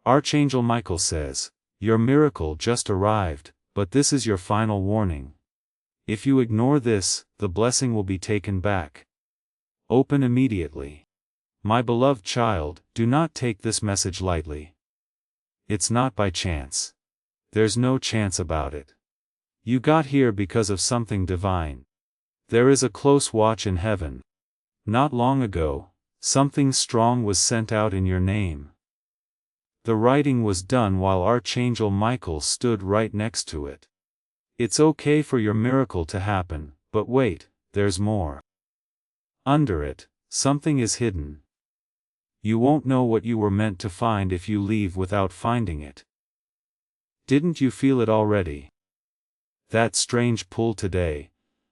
Archangel Michael says, "Your miracle just arrived, but this is your final warning. If you ignore this, the blessing will be taken back. Open immediately. My beloved child, do not take this message lightly. It's not by chance. There's no chance about it. You got here because of something divine. There is a close watch in heaven. Not long ago, something strong was sent out in your name." The writing was done while Archangel Michael stood right next to it. It's okay for your miracle to happen, but wait, there's more. Under it, something is hidden. You won't know what you were meant to find if you leave without finding it. Didn't you feel it already? That strange pull today,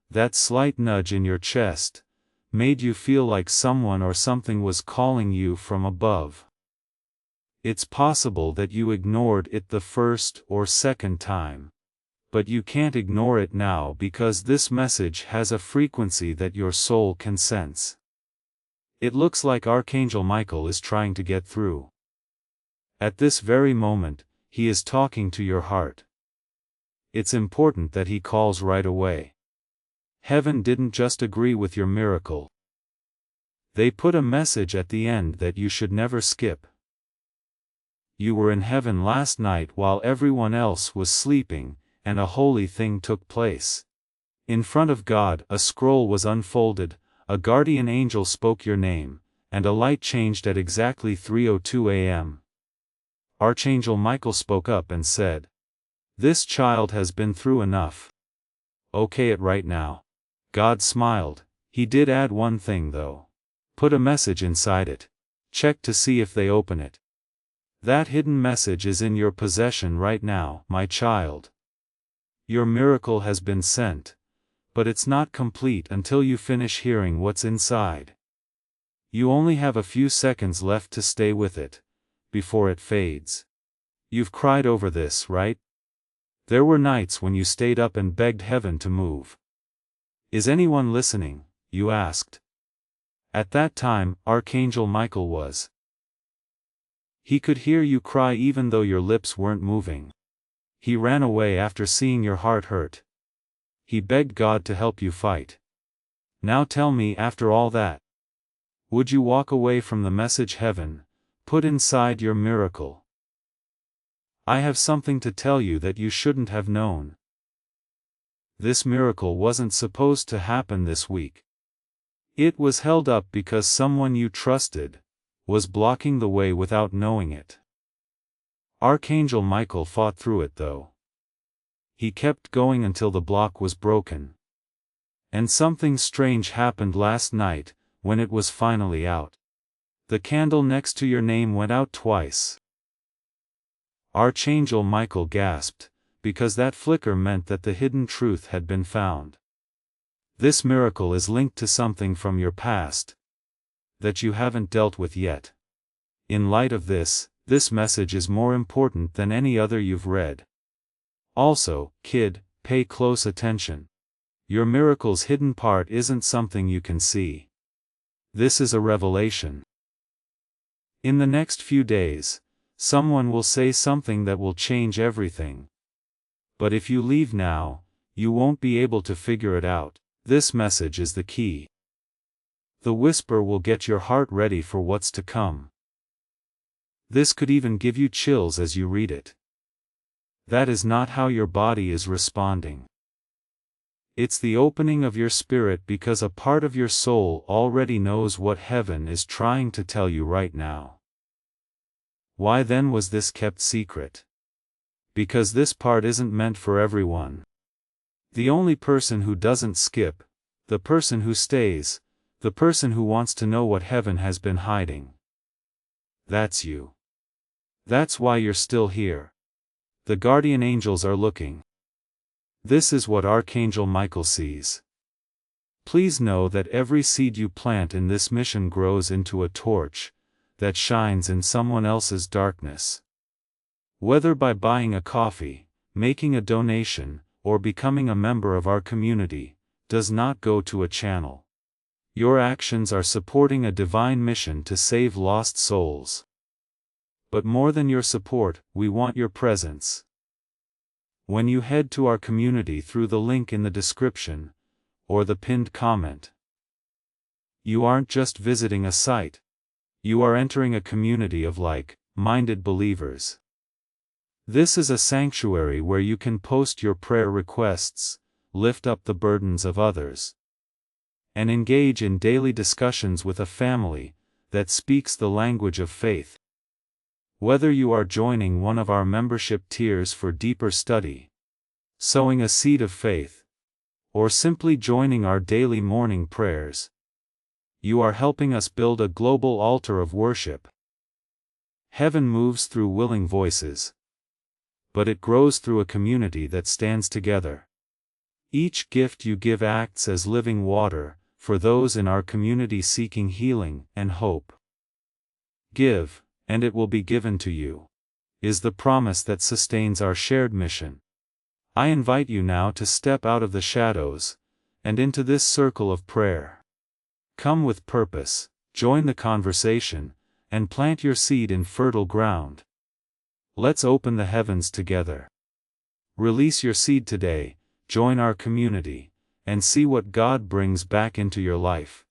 that slight nudge in your chest, made you feel like someone or something was calling you from above. It's possible that you ignored it the first or second time. But you can't ignore it now because this message has a frequency that your soul can sense. It looks like Archangel Michael is trying to get through. At this very moment, he is talking to your heart. It's important that he calls right away. Heaven didn't just agree with your miracle. They put a message at the end that you should never skip. You were in heaven last night while everyone else was sleeping, and a holy thing took place. In front of God, a scroll was unfolded, a guardian angel spoke your name, and a light changed at exactly 3:02 a.m. Archangel Michael spoke up and said, "This child has been through enough. Okay it right now." God smiled. He did add one thing though. Put a message inside it. Check to see if they open it. That hidden message is in your possession right now, my child. Your miracle has been sent, but it's not complete until you finish hearing what's inside. You only have a few seconds left to stay with it, before it fades. You've cried over this, right? There were nights when you stayed up and begged heaven to move. Is anyone listening? You asked. At that time, Archangel Michael was. He could hear you cry even though your lips weren't moving. He ran away after seeing your heart hurt. He begged God to help you fight. Now tell me, after all that, would you walk away from the message heaven put inside your miracle? I have something to tell you that you shouldn't have known. This miracle wasn't supposed to happen this week. It was held up because someone you trusted was blocking the way without knowing it. Archangel Michael fought through it though. He kept going until the block was broken. And something strange happened last night, when it was finally out. The candle next to your name went out twice. Archangel Michael gasped, because that flicker meant that the hidden truth had been found. This miracle is linked to something from your past that you haven't dealt with yet. In light of this message is more important than any other you've read. Also, kid, pay close attention. Your miracle's hidden part isn't something you can see. This is a revelation. In the next few days, someone will say something that will change everything. But if you leave now, you won't be able to figure it out. This message is the key. The whisper will get your heart ready for what's to come. This could even give you chills as you read it. That is not how your body is responding. It's the opening of your spirit because a part of your soul already knows what heaven is trying to tell you right now. Why then was this kept secret? Because this part isn't meant for everyone. The only person who doesn't skip, the person who stays, the person who wants to know what heaven has been hiding. That's you. That's why you're still here. The guardian angels are looking. This is what Archangel Michael sees. Please know that every seed you plant in this mission grows into a torch that shines in someone else's darkness. Whether by buying a coffee, making a donation, or becoming a member of our community, does not go to a channel. Your actions are supporting a divine mission to save lost souls. But more than your support, we want your presence. When you head to our community through the link in the description, or the pinned comment, you aren't just visiting a site. You are entering a community of like-minded believers. This is a sanctuary where you can post your prayer requests, lift up the burdens of others, and engage in daily discussions with a family that speaks the language of faith. Whether you are joining one of our membership tiers for deeper study, sowing a seed of faith, or simply joining our daily morning prayers, you are helping us build a global altar of worship. Heaven moves through willing voices, but it grows through a community that stands together. Each gift you give acts as living water for those in our community seeking healing and hope. Give, and it will be given to you, is the promise that sustains our shared mission. I invite you now to step out of the shadows and into this circle of prayer. Come with purpose, join the conversation, and plant your seed in fertile ground. Let's open the heavens together. Release your seed today, join our community, and see what God brings back into your life.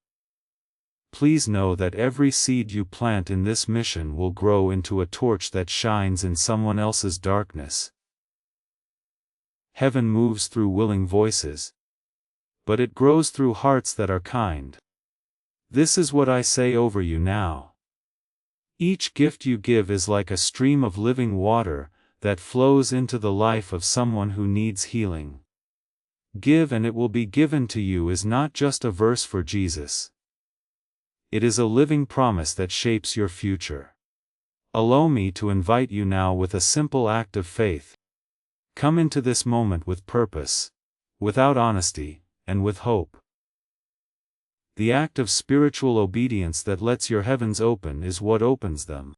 Please know that every seed you plant in this mission will grow into a torch that shines in someone else's darkness. Heaven moves through willing voices, but it grows through hearts that are kind. This is what I say over you now. Each gift you give is like a stream of living water that flows into the life of someone who needs healing. Give and it will be given to you is not just a verse for Jesus. It is a living promise that shapes your future. Allow me to invite you now with a simple act of faith. Come into this moment with purpose, without honesty, and with hope. The act of spiritual obedience that lets your heavens open is what opens them.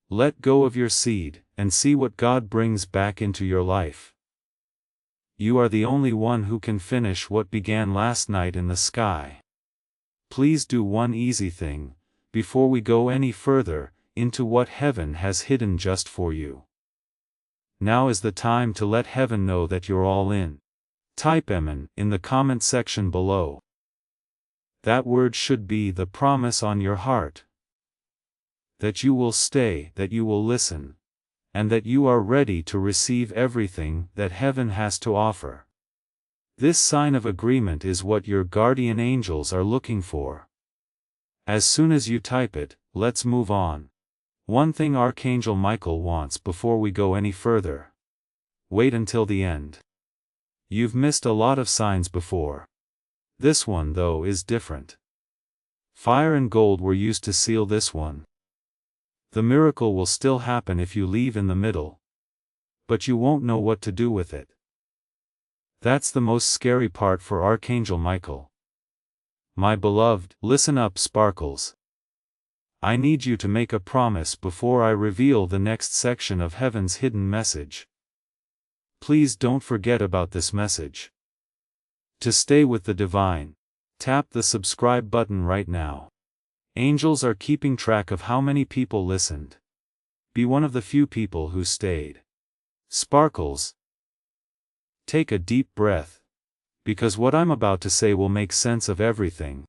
Let go of your seed, and see what God brings back into your life. You are the only one who can finish what began last night in the sky. Please do one easy thing, before we go any further, into what heaven has hidden just for you. Now is the time to let heaven know that you're all in. Type Amen in the comment section below. That word should be the promise on your heart. That you will stay, that you will listen, and that you are ready to receive everything that heaven has to offer. This sign of agreement is what your guardian angels are looking for. As soon as you type it, let's move on. One thing Archangel Michael wants before we go any further. Wait until the end. You've missed a lot of signs before. This one, though, is different. Fire and gold were used to seal this one. The miracle will still happen if you leave in the middle. But you won't know what to do with it. That's the most scary part for Archangel Michael. My beloved, listen up, Sparkles. I need you to make a promise before I reveal the next section of Heaven's hidden message. Please don't forget about this message. To stay with the divine, tap the subscribe button right now. Angels are keeping track of how many people listened. Be one of the few people who stayed. Sparkles. Take a deep breath, because what I'm about to say will make sense of everything.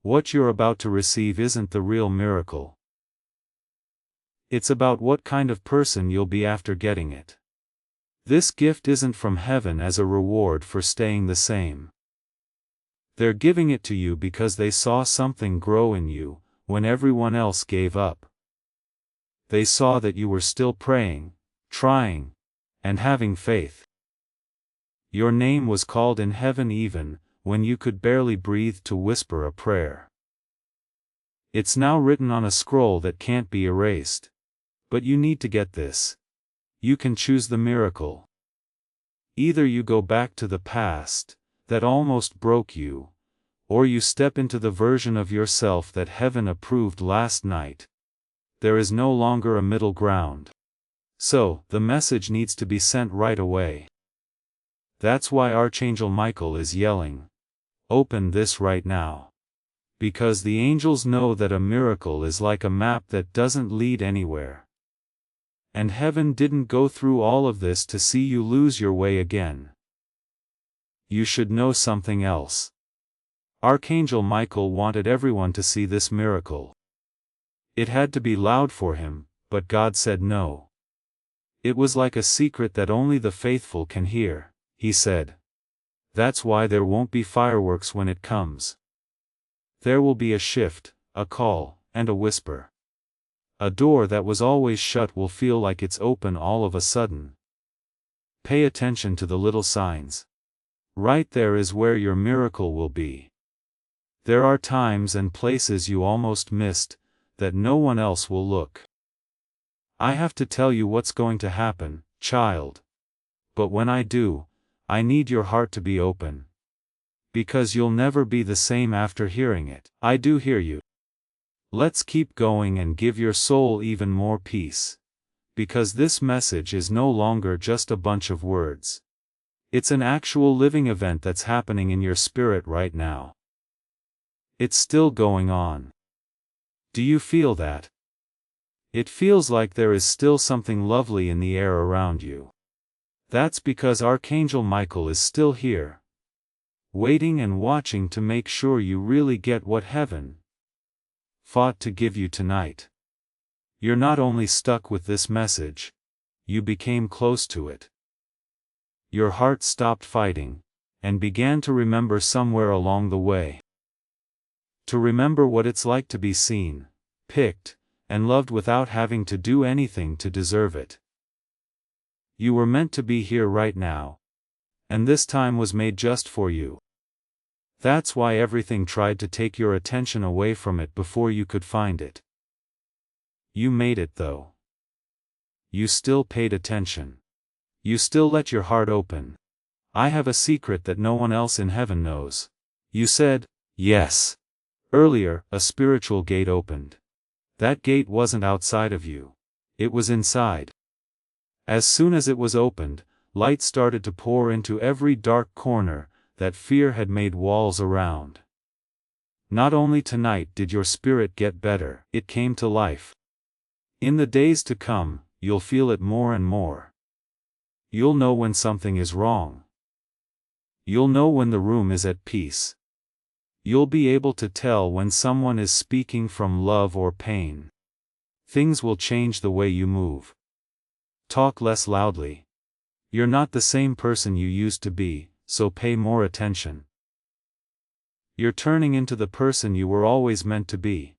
What you're about to receive isn't the real miracle. It's about what kind of person you'll be after getting it. This gift isn't from heaven as a reward for staying the same. They're giving it to you because they saw something grow in you when everyone else gave up. They saw that you were still praying, trying, and having faith. Your name was called in heaven even when you could barely breathe to whisper a prayer. It's now written on a scroll that can't be erased. But you need to get this. You can choose the miracle. Either you go back to the past that almost broke you, or you step into the version of yourself that heaven approved last night. There is no longer a middle ground. So, the message needs to be sent right away. That's why Archangel Michael is yelling, "Open this right now." Because the angels know that a miracle is like a map that doesn't lead anywhere. And heaven didn't go through all of this to see you lose your way again. You should know something else. Archangel Michael wanted everyone to see this miracle. It had to be loud for him, but God said no. It was like a secret that only the faithful can hear, he said. That's why there won't be fireworks when it comes. There will be a shift, a call, and a whisper. A door that was always shut will feel like it's open all of a sudden. Pay attention to the little signs. Right there is where your miracle will be. There are times and places you almost missed, that no one else will look. I have to tell you what's going to happen, child. But when I do, I need your heart to be open. Because you'll never be the same after hearing it. I do hear you. Let's keep going and give your soul even more peace. Because this message is no longer just a bunch of words. It's an actual living event that's happening in your spirit right now. It's still going on. Do you feel that? It feels like there is still something lovely in the air around you. That's because Archangel Michael is still here. Waiting and watching to make sure you really get what heaven fought to give you tonight. You're not only stuck with this message, you became close to it. Your heart stopped fighting, and began to remember somewhere along the way. To remember what it's like to be seen, picked, and loved without having to do anything to deserve it. You were meant to be here right now. And this time was made just for you. That's why everything tried to take your attention away from it before you could find it. You made it though. You still paid attention. You still let your heart open. I have a secret that no one else in heaven knows. You said, yes. Earlier, a spiritual gate opened. That gate wasn't outside of you. It was inside. As soon as it was opened, light started to pour into every dark corner that fear had made walls around. Not only tonight did your spirit get better, it came to life. In the days to come, you'll feel it more and more. You'll know when something is wrong. You'll know when the room is at peace. You'll be able to tell when someone is speaking from love or pain. Things will change the way you move. Talk less loudly. You're not the same person you used to be, so pay more attention. You're turning into the person you were always meant to be.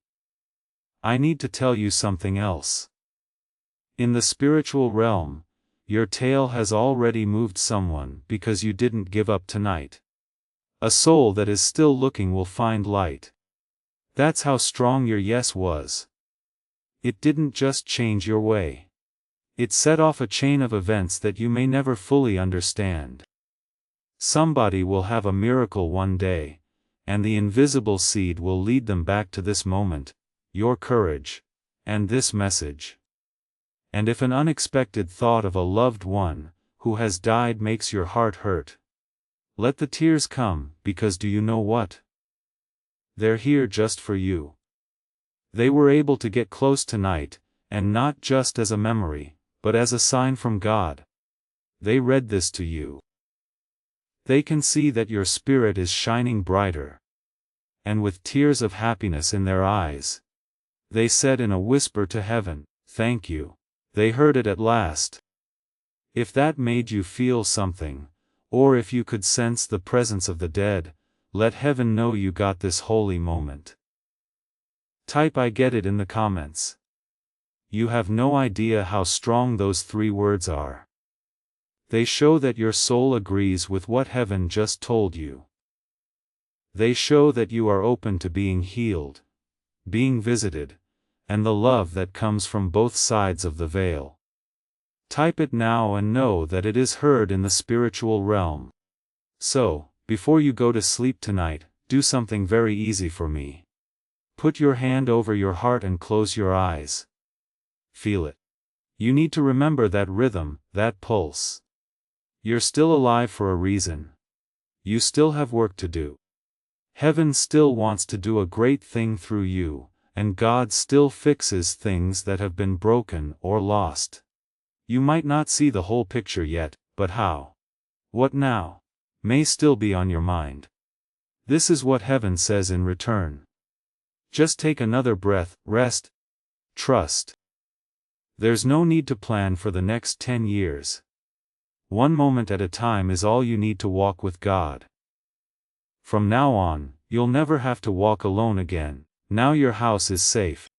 I need to tell you something else. In the spiritual realm, your tail has already moved someone because you didn't give up tonight. A soul that is still looking will find light. That's how strong your yes was. It didn't just change your way. It set off a chain of events that you may never fully understand. Somebody will have a miracle one day, and the invisible seed will lead them back to this moment, your courage, and this message. And if an unexpected thought of a loved one who has died makes your heart hurt, let the tears come, because do you know what? They're here just for you. They were able to get close tonight, and not just as a memory, but as a sign from God. They read this to you. They can see that your spirit is shining brighter. And with tears of happiness in their eyes, they said in a whisper to heaven, thank you. They heard it at last. If that made you feel something, or if you could sense the presence of the dead, let heaven know you got this holy moment. Type I get it in the comments. You have no idea how strong those 3 words are. They show that your soul agrees with what heaven just told you. They show that you are open to being healed, being visited, and the love that comes from both sides of the veil. Type it now and know that it is heard in the spiritual realm. So, before you go to sleep tonight, do something very easy for me. Put your hand over your heart and close your eyes. Feel it. You need to remember that rhythm, that pulse. You're still alive for a reason. You still have work to do. Heaven still wants to do a great thing through you, and God still fixes things that have been broken or lost. You might not see the whole picture yet, but how? What now? May still be on your mind. This is what heaven says in return. Just take another breath, rest, trust. There's no need to plan for the next 10 years. One moment at a time is all you need to walk with God. From now on, you'll never have to walk alone again. Now your house is safe.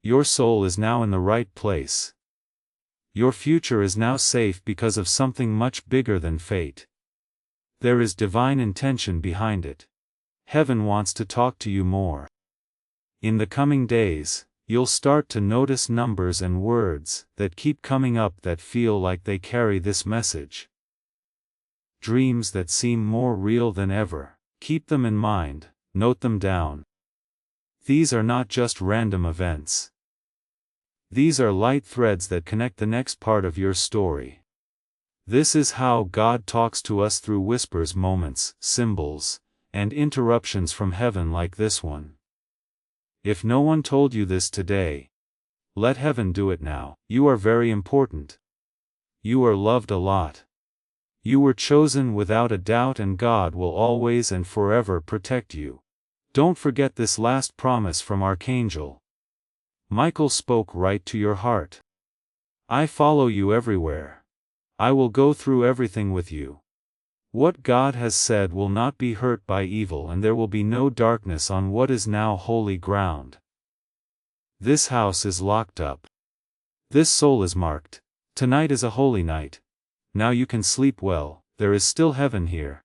Your soul is now in the right place. Your future is now safe because of something much bigger than fate. There is divine intention behind it. Heaven wants to talk to you more. In the coming days, you'll start to notice numbers and words that keep coming up that feel like they carry this message. Dreams that seem more real than ever. Keep them in mind, note them down. These are not just random events. These are light threads that connect the next part of your story. This is how God talks to us through whispers, moments, symbols, and interruptions from heaven like this one. If no one told you this today, let heaven do it now. You are very important. You are loved a lot. You were chosen without a doubt, and God will always and forever protect you. Don't forget this last promise from Archangel. Michael spoke right to your heart. I follow you everywhere. I will go through everything with you. What God has said will not be hurt by evil, and there will be no darkness on what is now holy ground. This house is locked up. This soul is marked. Tonight is a holy night. Now you can sleep well, there is still heaven here.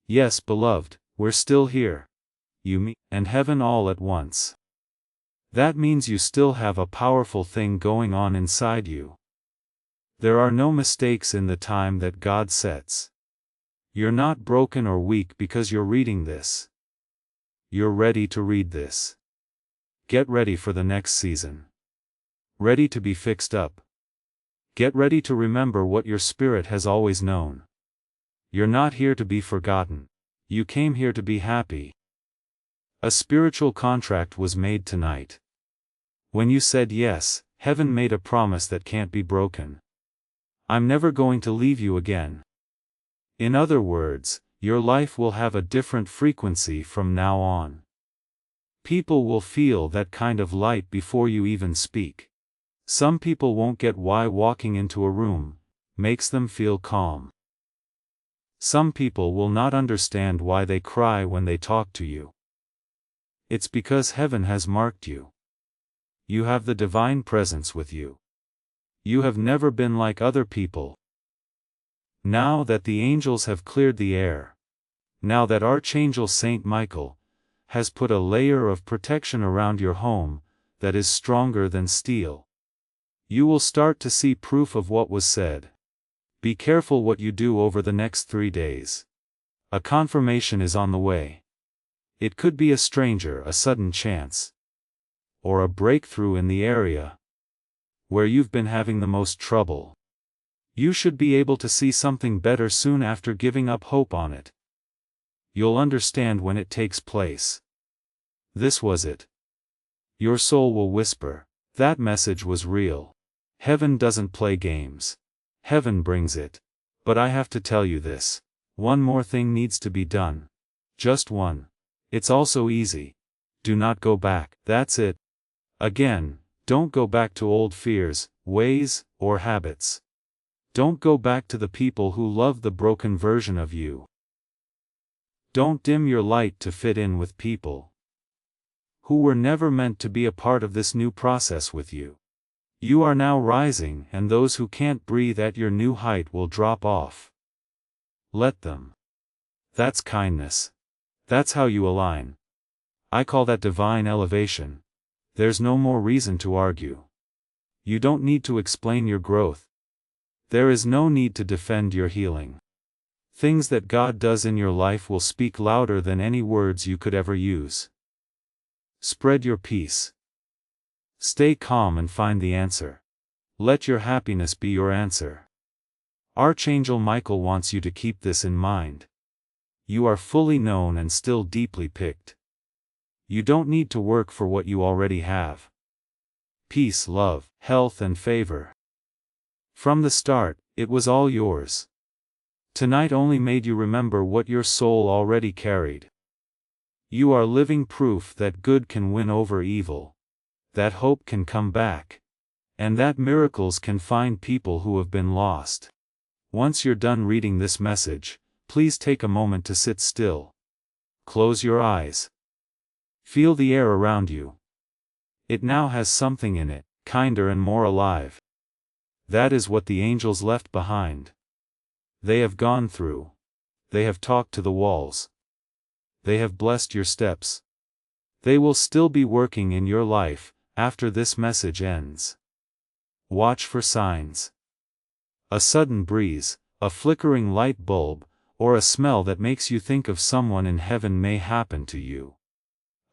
Yes, beloved, we're still here. You, me, and heaven all at once. That means you still have a powerful thing going on inside you. There are no mistakes in the time that God sets. You're not broken or weak because you're reading this. You're ready to read this. Get ready for the next season. Ready to be fixed up. Get ready to remember what your spirit has always known. You're not here to be forgotten. You came here to be happy. A spiritual contract was made tonight. When you said yes, heaven made a promise that can't be broken. I'm never going to leave you again. In other words, your life will have a different frequency from now on. People will feel that kind of light before you even speak. Some people won't get why walking into a room makes them feel calm. Some people will not understand why they cry when they talk to you. It's because heaven has marked you. You have the divine presence with you. You have never been like other people. Now that the angels have cleared the air, now that Archangel Saint Michael has put a layer of protection around your home that is stronger than steel, you will start to see proof of what was said. Be careful what you do over the next 3 days. A confirmation is on the way. It could be a stranger, a sudden chance, or a breakthrough in the area where you've been having the most trouble. You should be able to see something better soon after giving up hope on it. You'll understand when it takes place. This was it. Your soul will whisper, that message was real. Heaven doesn't play games. Heaven brings it. But I have to tell you this. One more thing needs to be done. Just one. It's also easy. Do not go back. That's it. Again, don't go back to old fears, ways, or habits. Don't go back to the people who love the broken version of you. Don't dim your light to fit in with people who were never meant to be a part of this new process with you. You are now rising, and those who can't breathe at your new height will drop off. Let them. That's kindness. That's how you align. I call that divine elevation. There's no more reason to argue. You don't need to explain your growth. There is no need to defend your healing. Things that God does in your life will speak louder than any words you could ever use. Spread your peace. Stay calm and find the answer. Let your happiness be your answer. Archangel Michael wants you to keep this in mind. You are fully known and still deeply picked. You don't need to work for what you already have. Peace, love, health and favor. From the start, it was all yours. Tonight only made you remember what your soul already carried. You are living proof that good can win over evil, that hope can come back, and that miracles can find people who have been lost. Once you're done reading this message, please take a moment to sit still. Close your eyes. Feel the air around you. It now has something in it, kinder and more alive. That is what the angels left behind. They have gone through. They have talked to the walls. They have blessed your steps. They will still be working in your life after this message ends. Watch for signs. A sudden breeze, a flickering light bulb, or a smell that makes you think of someone in heaven may happen to you.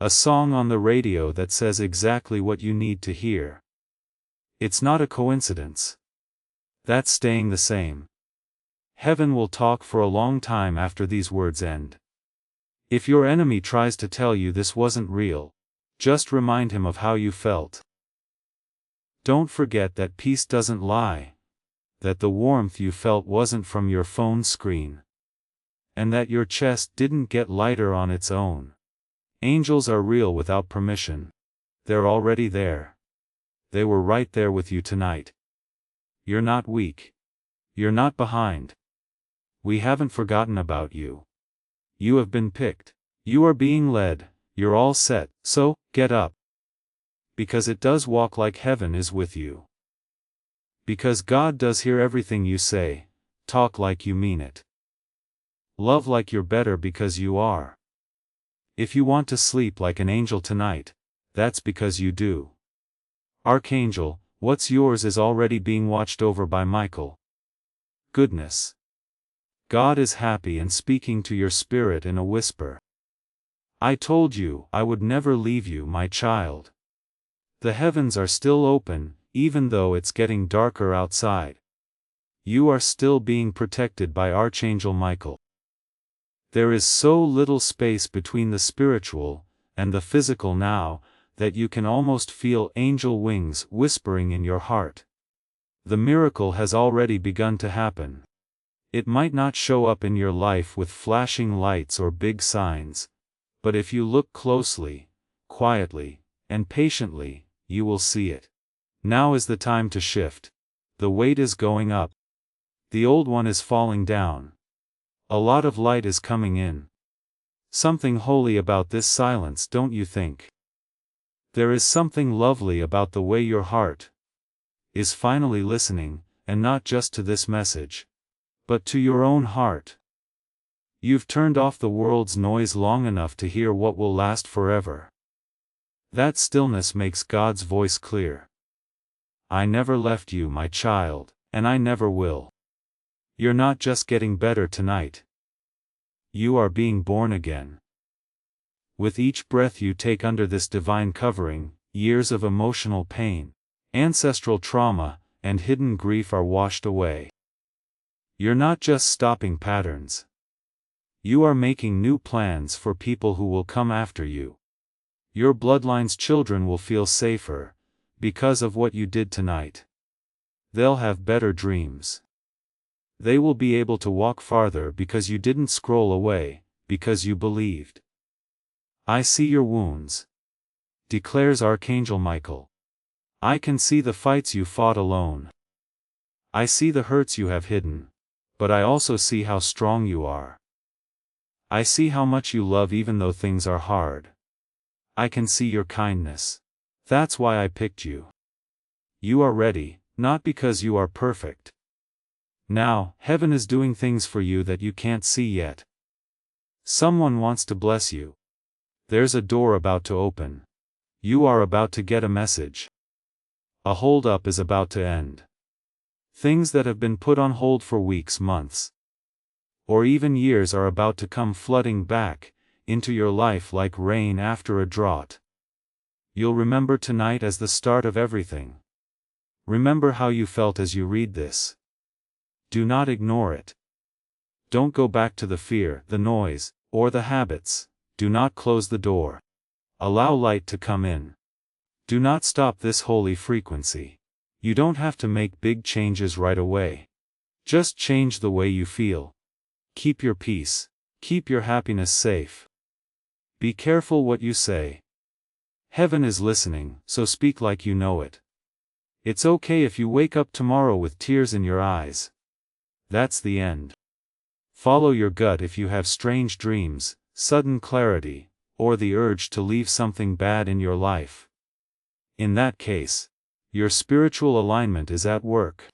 A song on the radio that says exactly what you need to hear. It's not a coincidence. That's staying the same. Heaven will talk for a long time after these words end. If your enemy tries to tell you this wasn't real, just remind him of how you felt. Don't forget that peace doesn't lie, that the warmth you felt wasn't from your phone screen, and that your chest didn't get lighter on its own. Angels are real without permission. They're already there. They were right there with you tonight. You're not weak. You're not behind. We haven't forgotten about you. You have been picked. You are being led. You're all set, so, get up. Because it does walk like heaven is with you. Because God does hear everything you say, talk like you mean it. Love like you're better because you are. If you want to sleep like an angel tonight, that's because you do. Archangel, what's yours is already being watched over by Michael. Goodness. God is happy and speaking to your spirit in a whisper. I told you I would never leave you, my child. The heavens are still open, even though it's getting darker outside. You are still being protected by Archangel Michael. There is so little space between the spiritual and the physical now, that you can almost feel angel wings whispering in your heart. The miracle has already begun to happen. It might not show up in your life with flashing lights or big signs, but if you look closely, quietly, and patiently, you will see it. Now is the time to shift. The weight is going up. The old one is falling down. A lot of light is coming in. Something holy about this silence, don't you think? There is something lovely about the way your heart is finally listening, and not just to this message, but to your own heart. You've turned off the world's noise long enough to hear what will last forever. That stillness makes God's voice clear. I never left you, my child, and I never will. You're not just getting better tonight. You are being born again. With each breath you take under this divine covering, years of emotional pain, ancestral trauma, and hidden grief are washed away. You're not just stopping patterns. You are making new plans for people who will come after you. Your bloodline's children will feel safer, because of what you did tonight. They'll have better dreams. They will be able to walk farther because you didn't scroll away, because you believed. I see your wounds, declares Archangel Michael. I can see the fights you fought alone. I see the hurts you have hidden, but I also see how strong you are. I see how much you love even though things are hard. I can see your kindness. That's why I picked you. You are ready, not because you are perfect. Now, heaven is doing things for you that you can't see yet. Someone wants to bless you. There's a door about to open. You are about to get a message. A hold-up is about to end. Things that have been put on hold for weeks, months, or even years are about to come flooding back into your life like rain after a drought. You'll remember tonight as the start of everything. Remember how you felt as you read this. Do not ignore it. Don't go back to the fear, the noise, or the habits. Do not close the door. Allow light to come in. Do not stop this holy frequency. You don't have to make big changes right away. Just change the way you feel. Keep your peace. Keep your happiness safe. Be careful what you say. Heaven is listening, so speak like you know it. It's okay if you wake up tomorrow with tears in your eyes. That's the end. Follow your gut if you have strange dreams, sudden clarity, or the urge to leave something bad in your life. In that case, your spiritual alignment is at work.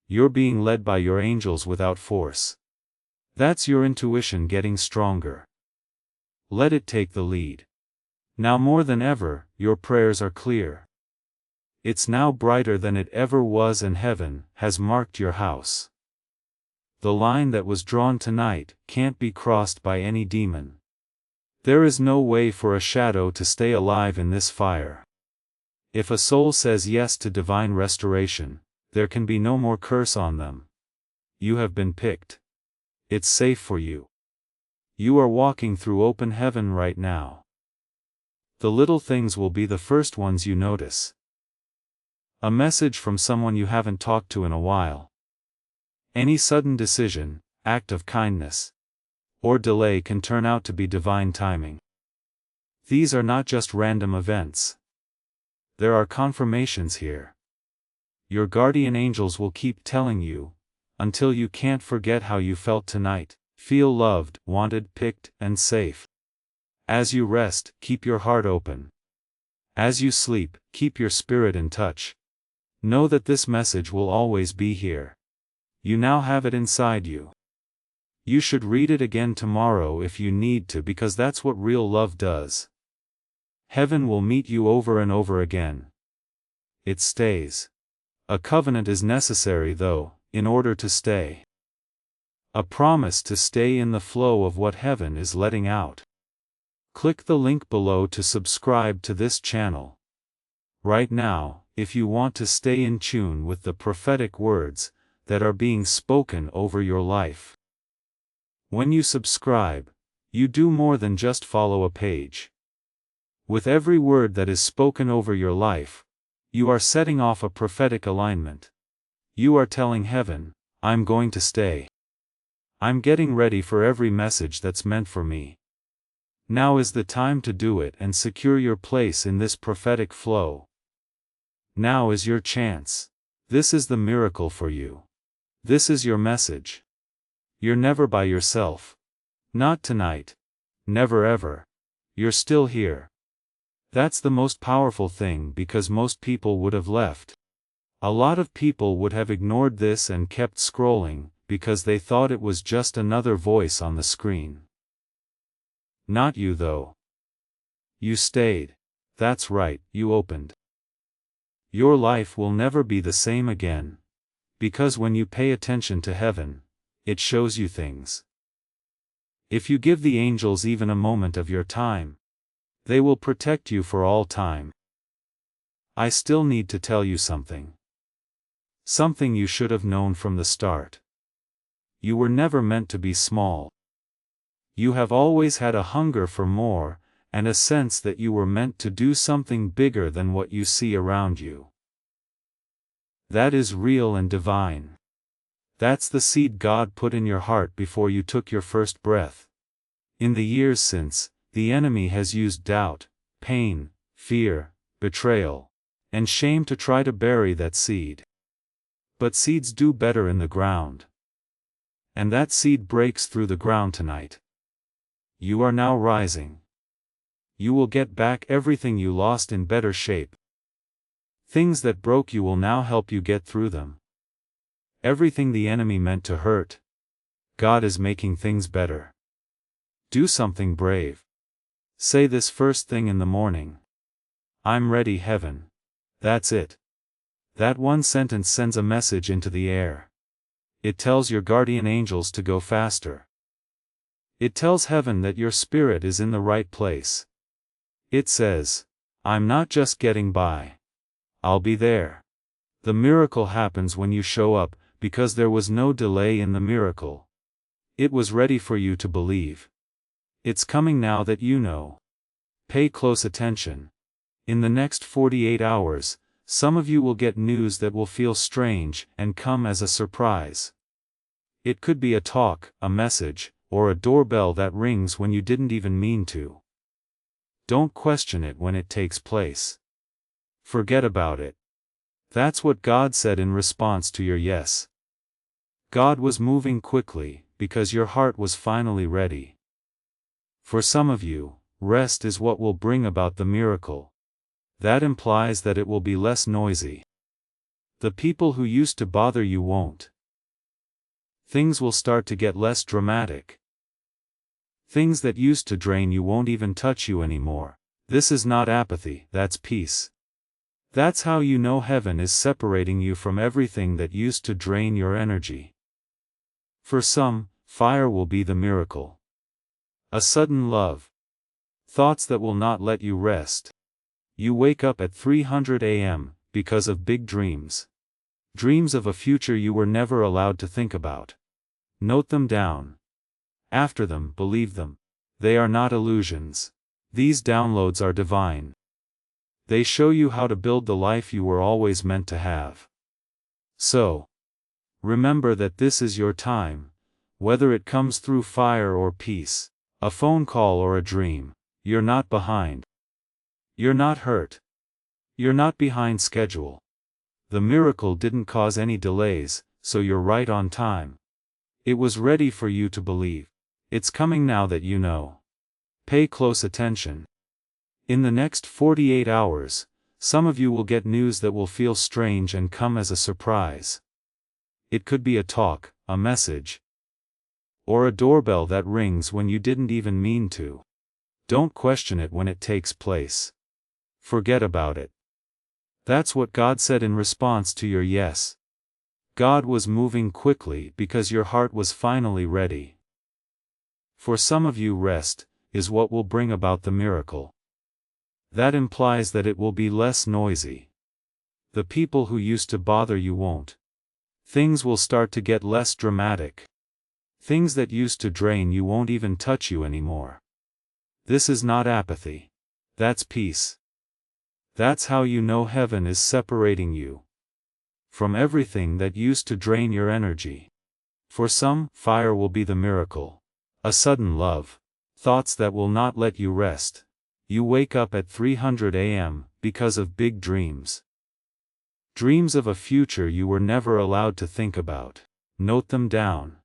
You're being led by your angels without force. That's your intuition getting stronger. Let it take the lead. Now more than ever, your prayers are clear. It's now brighter than it ever was, and heaven has marked your house. The line that was drawn tonight can't be crossed by any demon. There is no way for a shadow to stay alive in this fire. If a soul says yes to divine restoration, there can be no more curse on them. You have been picked. It's safe for you. You are walking through open heaven right now. The little things will be the first ones you notice. A message from someone you haven't talked to in a while. Any sudden decision, act of kindness, or delay can turn out to be divine timing. These are not just random events. There are confirmations here. Your guardian angels will keep telling you, until you can't forget how you felt tonight. Feel loved, wanted, picked, and safe. As you rest, keep your heart open. As you sleep, keep your spirit in touch. Know that this message will always be here. You now have it inside you. You should read it again tomorrow if you need to, because that's what real love does. Heaven will meet you over and over again. It stays. A covenant is necessary, though, in order to stay. A promise to stay in the flow of what heaven is letting out. Click the link below to subscribe to this channel. Right now, if you want to stay in tune with the prophetic words that are being spoken over your life. When you subscribe, you do more than just follow a page. With every word that is spoken over your life, you are setting off a prophetic alignment. You are telling heaven, I'm going to stay. I'm getting ready for every message that's meant for me. Now is the time to do it and secure your place in this prophetic flow. Now is your chance. This is the miracle for you. This is your message. You're never by yourself. Not tonight. Never ever. You're still here. That's the most powerful thing, because most people would have left. A lot of people would have ignored this and kept scrolling, because they thought it was just another voice on the screen. Not you though. You stayed. That's right, you opened. Your life will never be the same again. Because when you pay attention to heaven, it shows you things. If you give the angels even a moment of your time, they will protect you for all time. I still need to tell you something. Something you should have known from the start. You were never meant to be small. You have always had a hunger for more, and a sense that you were meant to do something bigger than what you see around you. That is real and divine. That's the seed God put in your heart before you took your first breath. In the years since, the enemy has used doubt, pain, fear, betrayal, and shame to try to bury that seed. But seeds do better in the ground. And that seed breaks through the ground tonight. You are now rising. You will get back everything you lost in better shape. Things that broke you will now help you get through them. Everything the enemy meant to hurt, God is making things better. Do something brave. Say this first thing in the morning. I'm ready, heaven. That's it. That one sentence sends a message into the air. It tells your guardian angels to go faster. It tells heaven that your spirit is in the right place. It says, I'm not just getting by. I'll be there. The miracle happens when you show up, because there was no delay in the miracle. It was ready for you to believe. It's coming now that you know. Pay close attention. In the next 48 hours, some of you will get news that will feel strange and come as a surprise. It could be a talk, a message, or a doorbell that rings when you didn't even mean to. Don't question it when it takes place. Forget about it. That's what God said in response to your yes. God was moving quickly, because your heart was finally ready. For some of you, rest is what will bring about the miracle. That implies that it will be less noisy. The people who used to bother you won't. Things will start to get less dramatic. Things that used to drain you won't even touch you anymore. This is not apathy, that's peace. That's how you know heaven is separating you from everything that used to drain your energy. For some, fire will be the miracle. A sudden love. Thoughts that will not let you rest. You wake up at 300 a.m. because of big dreams. Dreams of a future you were never allowed to think about. Note them down. After them, believe them. They are not illusions. These downloads are divine. They show you how to build the life you were always meant to have. So, remember that this is your time, whether it comes through fire or peace, a phone call or a dream. You're not behind. You're not hurt. You're not behind schedule. The miracle didn't cause any delays, so you're right on time. It was ready for you to believe. It's coming now that you know. Pay close attention. In the next 48 hours, some of you will get news that will feel strange and come as a surprise. It could be a talk, a message, or a doorbell that rings when you didn't even mean to. Don't question it when it takes place. Forget about it. That's what God said in response to your yes. God was moving quickly because your heart was finally ready. For some of you, rest is what will bring about the miracle. That implies that it will be less noisy. The people who used to bother you won't. Things will start to get less dramatic. Things that used to drain you won't even touch you anymore. This is not apathy. That's peace. That's how you know heaven is separating you from everything that used to drain your energy. For some, fire will be the miracle. A sudden love. Thoughts that will not let you rest. You wake up at 300 a.m. because of big dreams. Dreams of a future you were never allowed to think about. Note them down.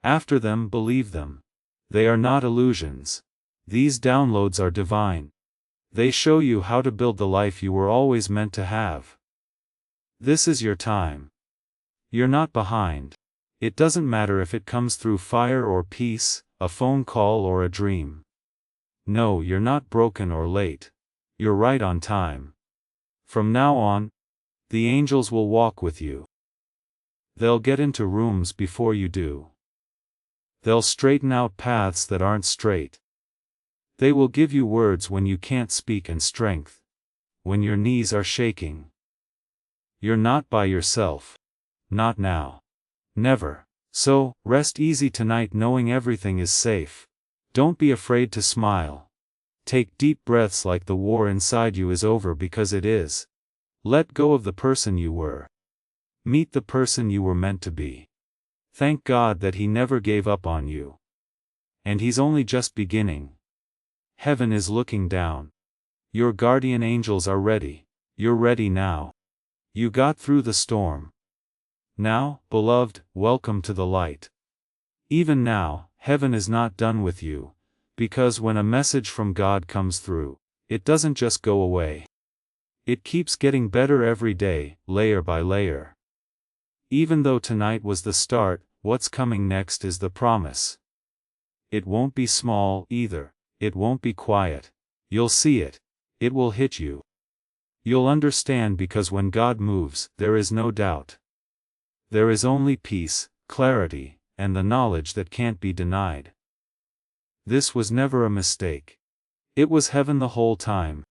After them, believe them. They are not illusions. These downloads are divine. They show you how to build the life you were always meant to have. This is your time. You're not behind. It doesn't matter if it comes through fire or peace, a phone call or a dream. No, you're not broken or late. You're right on time. From now on, the angels will walk with you. They'll get into rooms before you do. They'll straighten out paths that aren't straight. They will give you words when you can't speak and strength when your knees are shaking. You're not by yourself. Not now. Never. So, rest easy tonight knowing everything is safe. Don't be afraid to smile. Take deep breaths like the war inside you is over, because it is. Let go of the person you were. Meet the person you were meant to be. Thank God that He never gave up on you. And He's only just beginning. Heaven is looking down. Your guardian angels are ready. You're ready now. You got through the storm. Now, beloved, welcome to the light. Even now, heaven is not done with you, because when a message from God comes through, it doesn't just go away. It keeps getting better every day, layer by layer. Even though tonight was the start, what's coming next is the promise. It won't be small either. It won't be quiet. You'll see it. It will hit you. You'll understand, because when God moves, there is no doubt. There is only peace, clarity, and the knowledge that can't be denied. This was never a mistake. It was heaven the whole time.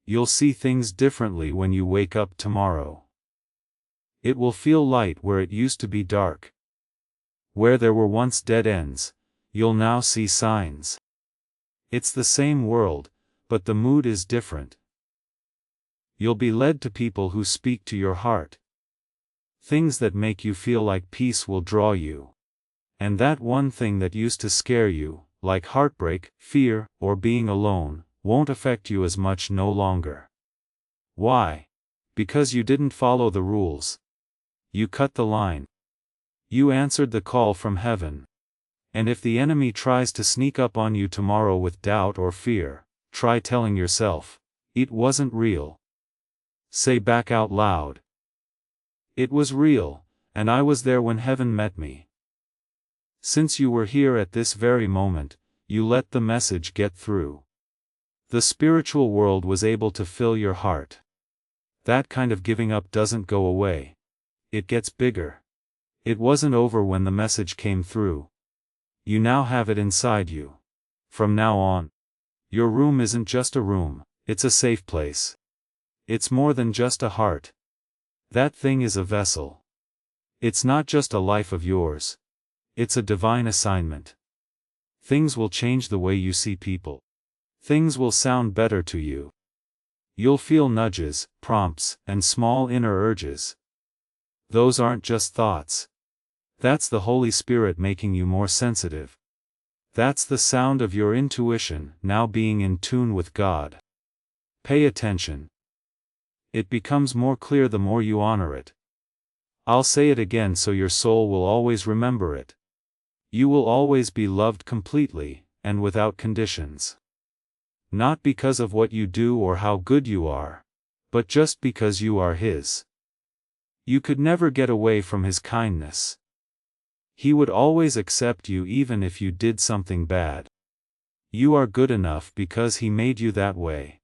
You'll see things differently when you wake up tomorrow. It will feel light where it used to be dark. Where there were once dead ends, you'll now see signs. It's the same world, but the mood is different. You'll be led to people who speak to your heart. Things that make you feel like peace will draw you. And that one thing that used to scare you, like heartbreak, fear, or being alone, won't affect you as much no longer. Why? Because you didn't follow the rules. You cut the line. You answered the call from heaven. And if the enemy tries to sneak up on you tomorrow with doubt or fear, try telling yourself, it wasn't real. Say back out loud, it was real, and I was there when heaven met me. Since you were here at this very moment, you let the message get through. The spiritual world was able to fill your heart. That kind of giving up doesn't go away. It gets bigger. It wasn't over when the message came through. You now have it inside you. From now on, your room isn't just a room, it's a safe place. It's more than just a heart. That thing is a vessel. It's not just a life of yours. It's a divine assignment. Things will change the way you see people. Things will sound better to you. You'll feel nudges, prompts, and small inner urges. Those aren't just thoughts. That's the Holy Spirit making you more sensitive. That's the sound of your intuition now being in tune with God. Pay attention. It becomes more clear the more you honor it. I'll say it again so your soul will always remember it. You will always be loved completely, and without conditions. Not because of what you do or how good you are, but just because you are His. You could never get away from His kindness. He would always accept you even if you did something bad. You are good enough because He made you that way.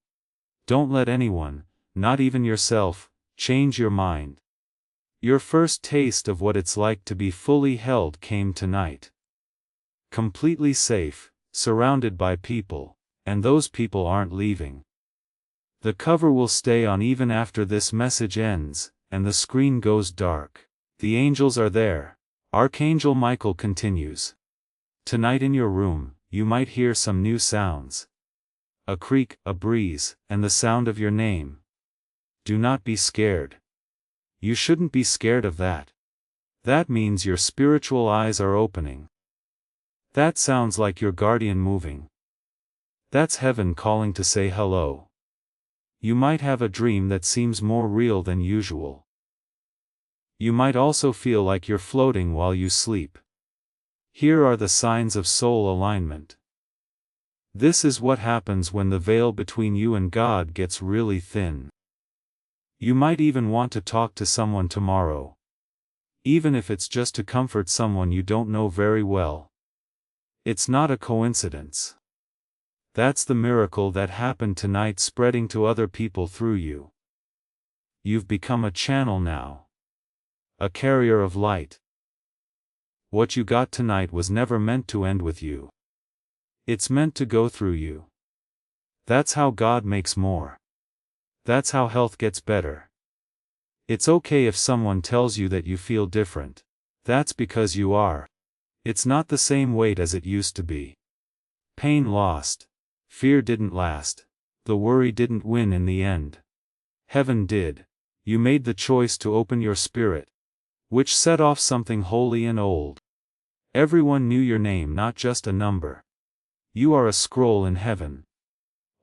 Don't let anyone, not even yourself, change your mind. Your first taste of what it's like to be fully held came tonight. Completely safe, surrounded by people, and those people aren't leaving. The cover will stay on even after this message ends, and the screen goes dark. The angels are there. Archangel Michael continues. Tonight in your room, you might hear some new sounds. A creak, a breeze, and the sound of your name. Do not be scared. You shouldn't be scared of that. That means your spiritual eyes are opening. That sounds like your guardian moving. That's heaven calling to say hello. You might have a dream that seems more real than usual. You might also feel like you're floating while you sleep. Here are the signs of soul alignment. This is what happens when the veil between you and God gets really thin. You might even want to talk to someone tomorrow. Even if it's just to comfort someone you don't know very well. It's not a coincidence. That's the miracle that happened tonight spreading to other people through you. You've become a channel now. A carrier of light. What you got tonight was never meant to end with you. It's meant to go through you. That's how God makes more. That's how health gets better. It's okay if someone tells you that you feel different. That's because you are. It's not the same weight as it used to be. Pain lost. Fear didn't last. The worry didn't win in the end. Heaven did. You made the choice to open your spirit, which set off something holy and old. Everyone knew your name, not just a number. You are a scroll in heaven.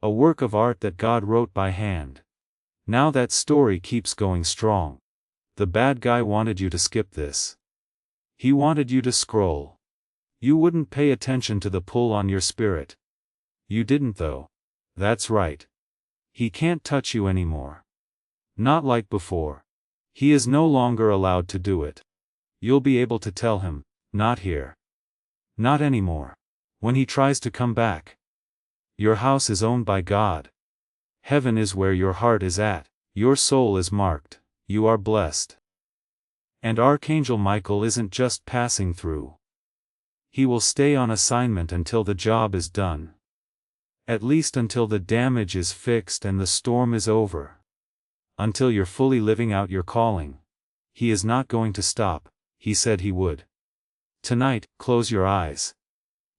A work of art that God wrote by hand. Now that story keeps going strong. The bad guy wanted you to skip this. He wanted you to scroll. You wouldn't pay attention to the pull on your spirit. You didn't though. That's right. He can't touch you anymore. Not like before. He is no longer allowed to do it. You'll be able to tell him, not here. Not anymore. When he tries to come back. Your house is owned by God. Heaven is where your heart is at. Your soul is marked. You are blessed. And Archangel Michael isn't just passing through. He will stay on assignment until the job is done. At least until the damage is fixed and the storm is over. Until you're fully living out your calling. He is not going to stop. He said he would. Tonight, close your eyes.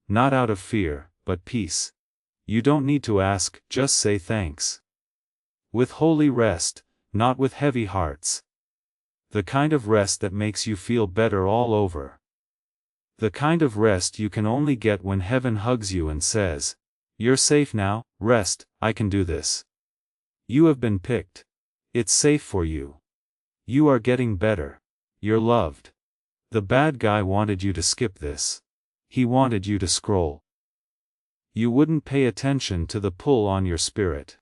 Not out of fear, but peace. You don't need to ask, just say thanks. With holy rest, not with heavy hearts. The kind of rest that makes you feel better all over. The kind of rest you can only get when heaven hugs you and says, "You're safe now, rest, I can do this. You have been picked. It's safe for you. You are getting better. You're loved." The bad guy wanted you to skip this. He wanted you to scroll. You wouldn't pay attention to the pull on your spirit.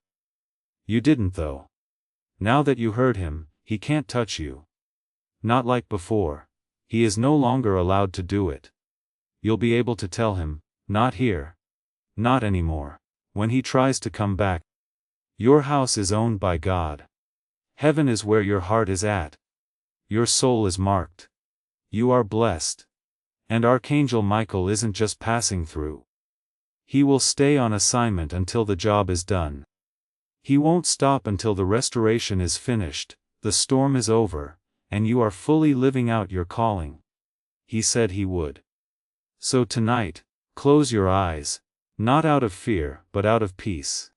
You didn't though. Now that you heard him, he can't touch you. Not like before. He is no longer allowed to do it. You'll be able to tell him, "Not here. Not anymore." When he tries to come back. Your house is owned by God. Heaven is where your heart is at. Your soul is marked. You are blessed. And Archangel Michael isn't just passing through. He will stay on assignment until the job is done. He won't stop until the restoration is finished, the storm is over, and you are fully living out your calling. He said he would. So tonight, close your eyes, not out of fear, but out of peace.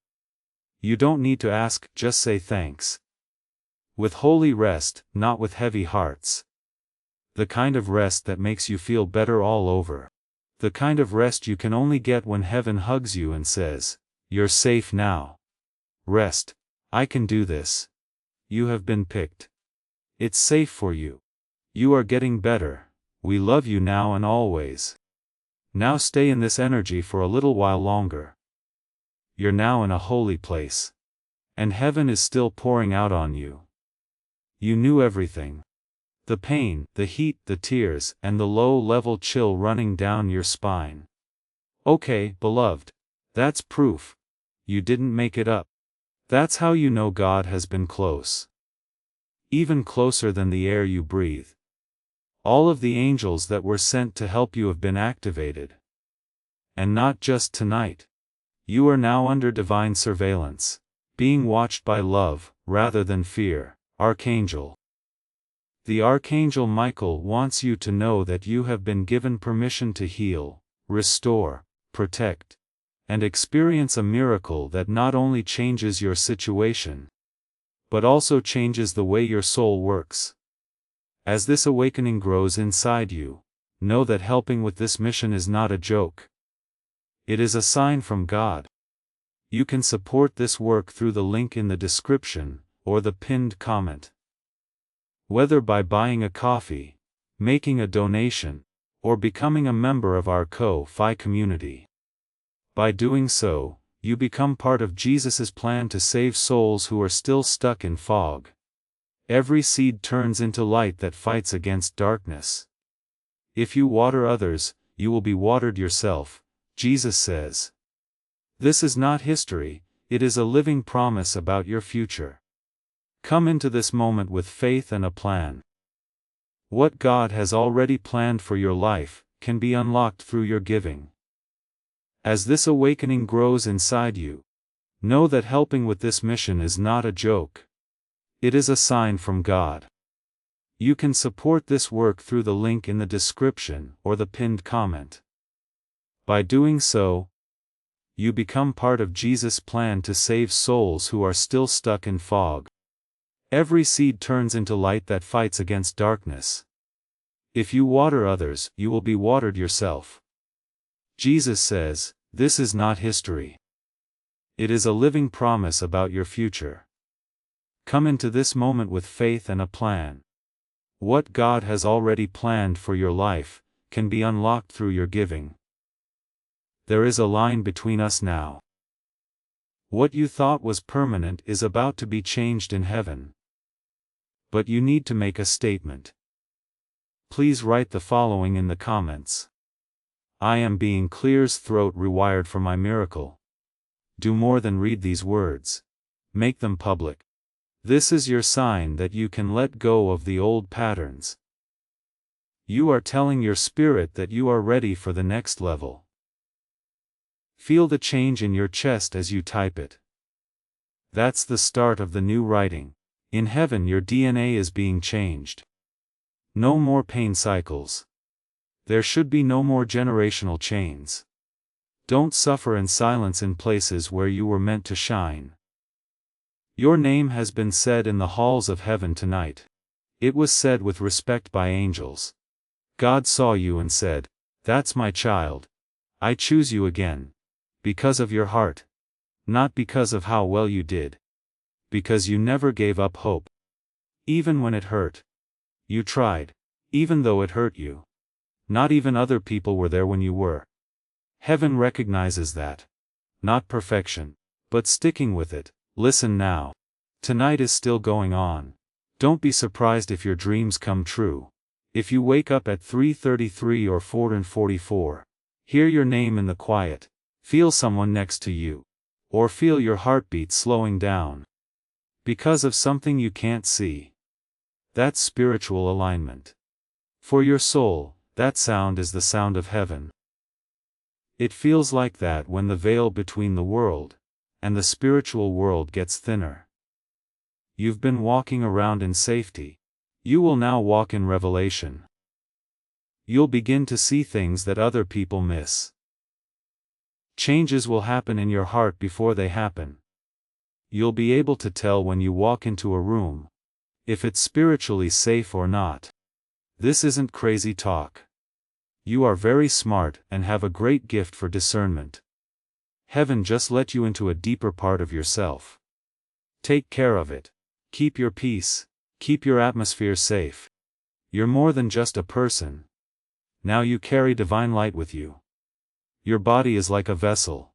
You don't need to ask, just say thanks. With holy rest, not with heavy hearts. The kind of rest that makes you feel better all over. The kind of rest you can only get when heaven hugs you and says, "You're safe now. Rest. I can do this. You have been picked. It's safe for you. You are getting better. We love you now and always." Now stay in this energy for a little while longer. You're now in a holy place. And heaven is still pouring out on you. You knew everything. The pain, the heat, the tears, and the low-level chill running down your spine. Okay, beloved. That's proof. You didn't make it up. That's how you know God has been close. Even closer than the air you breathe. All of the angels that were sent to help you have been activated. And not just tonight. You are now under divine surveillance, being watched by love, rather than fear, Archangel. The Archangel Michael wants you to know that you have been given permission to heal, restore, protect, and experience a miracle that not only changes your situation, but also changes the way your soul works. As this awakening grows inside you, know that helping with this mission is not a joke. It is a sign from God. You can support this work through the link in the description, or the pinned comment. Whether by buying a coffee, making a donation, or becoming a member of our Ko-Fi community. By doing so, you become part of Jesus' plan to save souls who are still stuck in fog. Every seed turns into light that fights against darkness. If you water others, you will be watered yourself, Jesus says. This is not history, it is a living promise about your future. Come into this moment with faith and a plan. What God has already planned for your life can be unlocked through your giving. As this awakening grows inside you, know that helping with this mission is not a joke. It is a sign from God. You can support this work through the link in the description or the pinned comment. By doing so, you become part of Jesus' plan to save souls who are still stuck in fog. Every seed turns into light that fights against darkness. If you water others, you will be watered yourself. Jesus says, this is not history. It is a living promise about your future. Come into this moment with faith and a plan. What God has already planned for your life can be unlocked through your giving. There is a line between us now. What you thought was permanent is about to be changed in heaven. But you need to make a statement. Please write the following in the comments. I am being clear's throat rewired for my miracle. Do more than read these words. Make them public. This is your sign that you can let go of the old patterns. You are telling your spirit that you are ready for the next level. Feel the change in your chest as you type it. That's the start of the new writing. In heaven your DNA is being changed. No more pain cycles. There should be no more generational chains. Don't suffer in silence in places where you were meant to shine. Your name has been said in the halls of heaven tonight. It was said with respect by angels. God saw you and said, "That's my child. I choose you again. Because of your heart. Not because of how well you did. Because you never gave up hope. Even when it hurt. You tried. Even though it hurt you. Not even other people were there when you were. Heaven recognizes that. Not perfection, but sticking with it. Listen now. Tonight is still going on. Don't be surprised if your dreams come true. If you wake up at 3:33 or 4:44, hear your name in the quiet, feel someone next to you, or feel your heartbeat slowing down. Because of something you can't see. That's spiritual alignment. For your soul, that sound is the sound of heaven. It feels like that when the veil between the world and the spiritual world gets thinner. You've been walking around in safety. You will now walk in revelation. You'll begin to see things that other people miss. Changes will happen in your heart before they happen. You'll be able to tell when you walk into a room, if it's spiritually safe or not. This isn't crazy talk. You are very smart and have a great gift for discernment. Heaven just let you into a deeper part of yourself. Take care of it. Keep your peace. Keep your atmosphere safe. You're more than just a person. Now you carry divine light with you. Your body is like a vessel.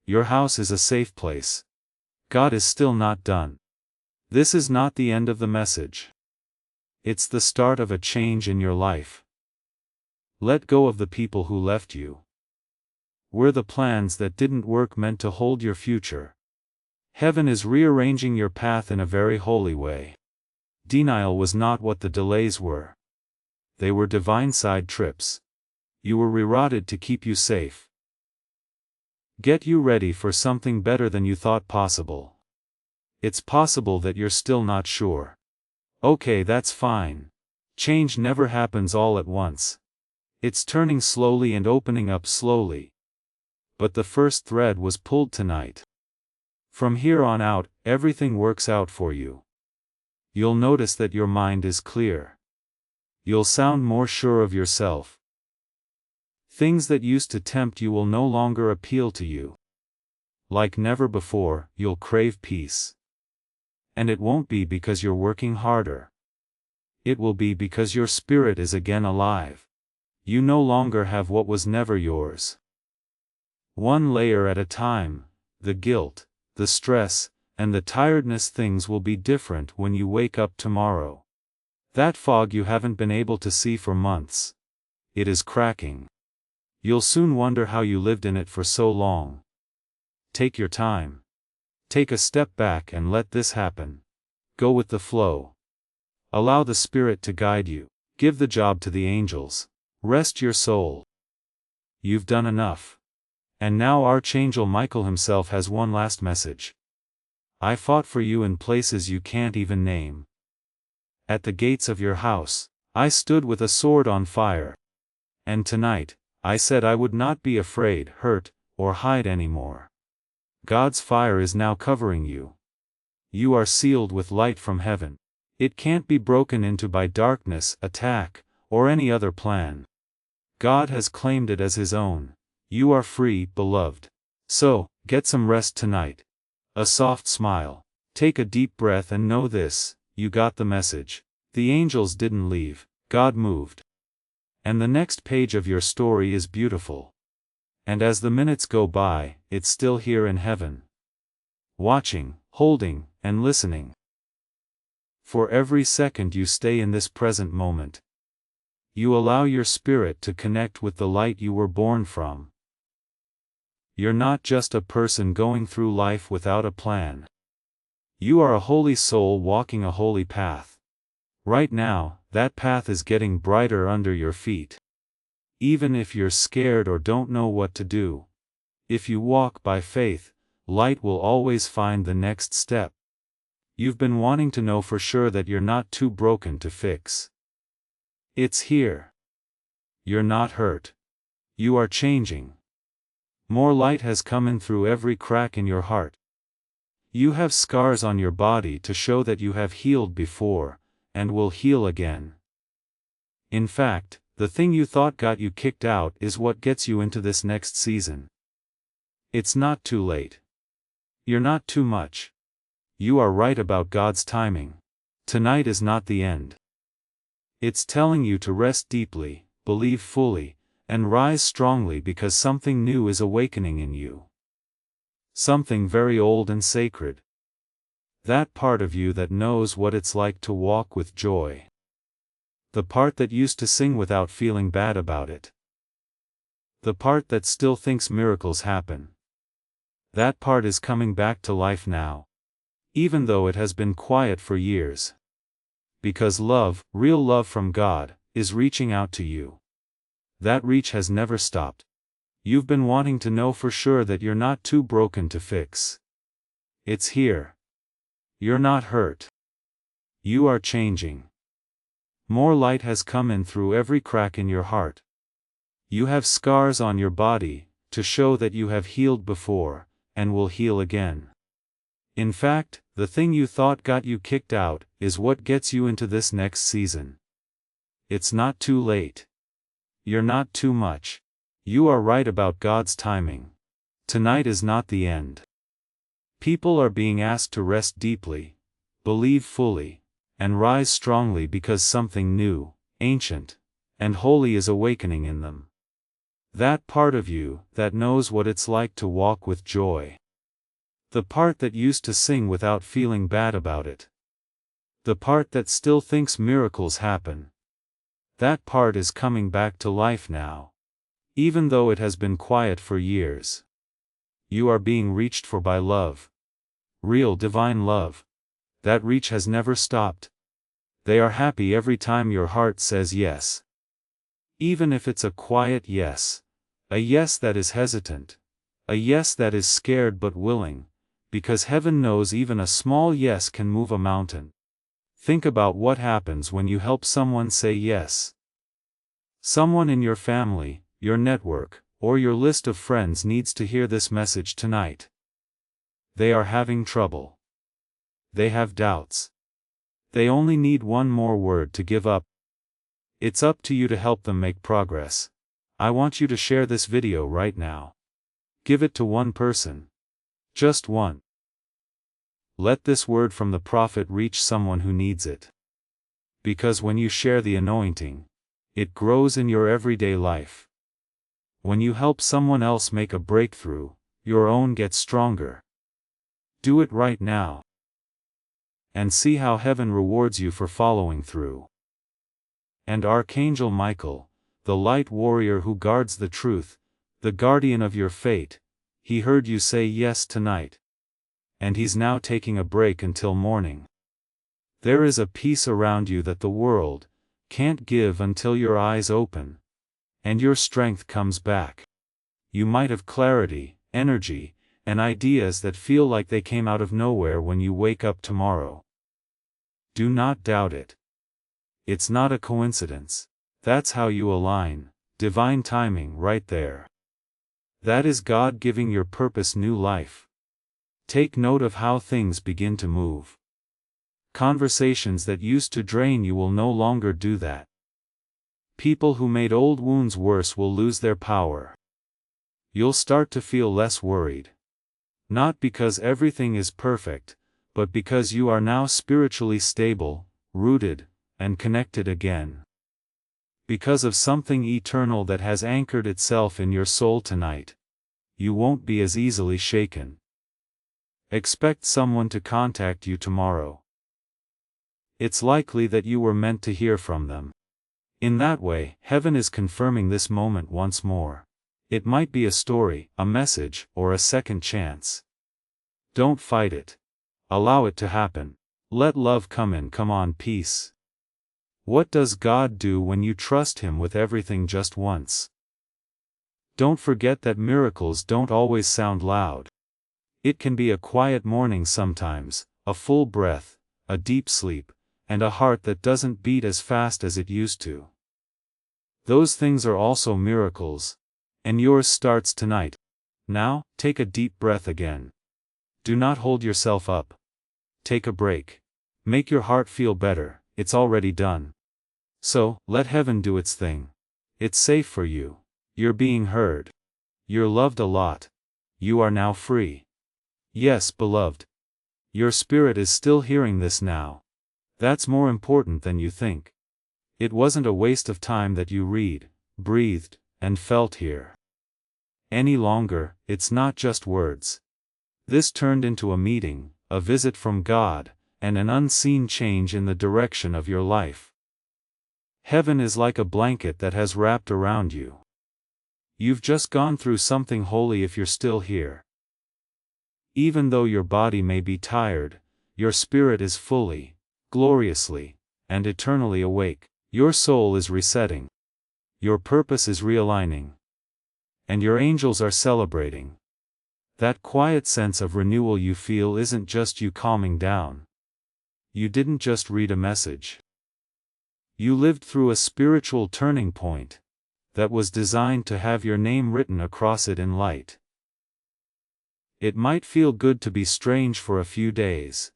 Your house is a safe place. God is still not done. This is not the end of the message. It's the start of a change in your life. Let go of the people who left you. Were the plans that didn't work meant to hold your future? Heaven is rearranging your path in a very holy way. Denial was not what the delays were. They were divine side trips. You were rerouted to keep you safe. Get you ready for something better than you thought possible. It's possible that you're still not sure. Okay, that's fine. Change never happens all at once. It's turning slowly and opening up slowly. But the first thread was pulled tonight. From here on out, everything works out for you. You'll notice that your mind is clear. You'll sound more sure of yourself. Things that used to tempt you will no longer appeal to you. Like never before, you'll crave peace. And it won't be because you're working harder. It will be because your spirit is again alive. You no longer have what was never yours. One layer at a time, the guilt, the stress, and the tiredness. Things will be different when you wake up tomorrow. That fog you haven't been able to see for months. It is cracking. You'll soon wonder how you lived in it for so long. Take your time. Take a step back and let this happen. Go with the flow. Allow the Spirit to guide you. Give the job to the angels. Rest your soul. You've done enough. And now Archangel Michael himself has one last message. I fought for you in places you can't even name. At the gates of your house, I stood with a sword on fire. And tonight, I said I would not be afraid, hurt, or hide anymore. God's fire is now covering you. You are sealed with light from heaven. It can't be broken into by darkness, attack, or any other plan. God has claimed it as His own. You are free, beloved. So, get some rest tonight. A soft smile. Take a deep breath and know this, you got the message. The angels didn't leave, God moved. And the next page of your story is beautiful. And as the minutes go by, it's still here in heaven. Watching, holding, and listening. For every second you stay in this present moment, you allow your spirit to connect with the light you were born from. You're not just a person going through life without a plan. You are a holy soul walking a holy path. Right now, that path is getting brighter under your feet. Even if you're scared or don't know what to do, if you walk by faith, light will always find the next step. You've been wanting to know for sure that you're not too broken to fix. It's here. You're not hurt. You are changing. More light has come in through every crack in your heart. You have scars on your body to show that you have healed before, and will heal again. In fact, the thing you thought got you kicked out is what gets you into this next season. It's not too late. You're not too much. You are right about God's timing. Tonight is not the end. It's telling you to rest deeply, believe fully, and rise strongly because something new is awakening in you. Something very old and sacred. That part of you that knows what it's like to walk with joy. The part that used to sing without feeling bad about it. The part that still thinks miracles happen. That part is coming back to life now. Even though it has been quiet for years. Because love, real love from God, is reaching out to you. That reach has never stopped. You've been wanting to know for sure that you're not too broken to fix. It's here. You're not hurt. You are changing. More light has come in through every crack in your heart. You have scars on your body, to show that you have healed before, and will heal again. In fact, the thing you thought got you kicked out, is what gets you into this next season. It's not too late. You're not too much. You are right about God's timing. Tonight is not the end. People are being asked to rest deeply, believe fully, and rise strongly because something new, ancient, and holy is awakening in them. That part of you that knows what it's like to walk with joy. The part that used to sing without feeling bad about it. The part that still thinks miracles happen. That part is coming back to life now. Even though it has been quiet for years. You are being reached for by love. Real divine love. That reach has never stopped. They are happy every time your heart says yes. Even if it's a quiet yes. A yes that is hesitant. A yes that is scared but willing. Because heaven knows even a small yes can move a mountain. Think about what happens when you help someone say yes. Someone in your family, your network, or your list of friends needs to hear this message tonight. They are having trouble. They have doubts. They only need one more word to give up. It's up to you to help them make progress. I want you to share this video right now. Give it to one person. Just one. Let this word from the prophet reach someone who needs it. Because when you share the anointing, it grows in your everyday life. When you help someone else make a breakthrough, your own gets stronger. Do it right now. And see how heaven rewards you for following through. And Archangel Michael, the light warrior who guards the truth, the guardian of your fate, he heard you say yes tonight. And he's now taking a break until morning. There is a peace around you that the world can't give until your eyes open. And your strength comes back. You might have clarity, energy, and ideas that feel like they came out of nowhere when you wake up tomorrow. Do not doubt it. It's not a coincidence. That's how you align, divine timing right there. That is God giving your purpose new life. Take note of how things begin to move. Conversations that used to drain you will no longer do that. People who made old wounds worse will lose their power. You'll start to feel less worried. Not because everything is perfect, but because you are now spiritually stable, rooted, and connected again. Because of something eternal that has anchored itself in your soul tonight. You won't be as easily shaken. Expect someone to contact you tomorrow. It's likely that you were meant to hear from them. In that way, heaven is confirming this moment once more. It might be a story, a message, or a second chance. Don't fight it. Allow it to happen. Let love come in. Come on, peace. What does God do when you trust Him with everything just once? Don't forget that miracles don't always sound loud. It can be a quiet morning sometimes, a full breath, a deep sleep, and a heart that doesn't beat as fast as it used to. Those things are also miracles. And yours starts tonight. Now, take a deep breath again. Do not hold yourself up. Take a break. Make your heart feel better, it's already done. So, let heaven do its thing. It's safe for you. You're being heard. You're loved a lot. You are now free. Yes, beloved. Your spirit is still hearing this now. That's more important than you think. It wasn't a waste of time that you read, breathed, and felt here. Any longer, it's not just words. This turned into a meeting, a visit from God, and an unseen change in the direction of your life. Heaven is like a blanket that has wrapped around you. You've just gone through something holy if you're still here. Even though your body may be tired, your spirit is fully, gloriously, and eternally awake. Your soul is resetting. Your purpose is realigning. And your angels are celebrating. That quiet sense of renewal you feel isn't just you calming down. You didn't just read a message. You lived through a spiritual turning point that was designed to have your name written across it in light. It might feel good to be strange for a few days.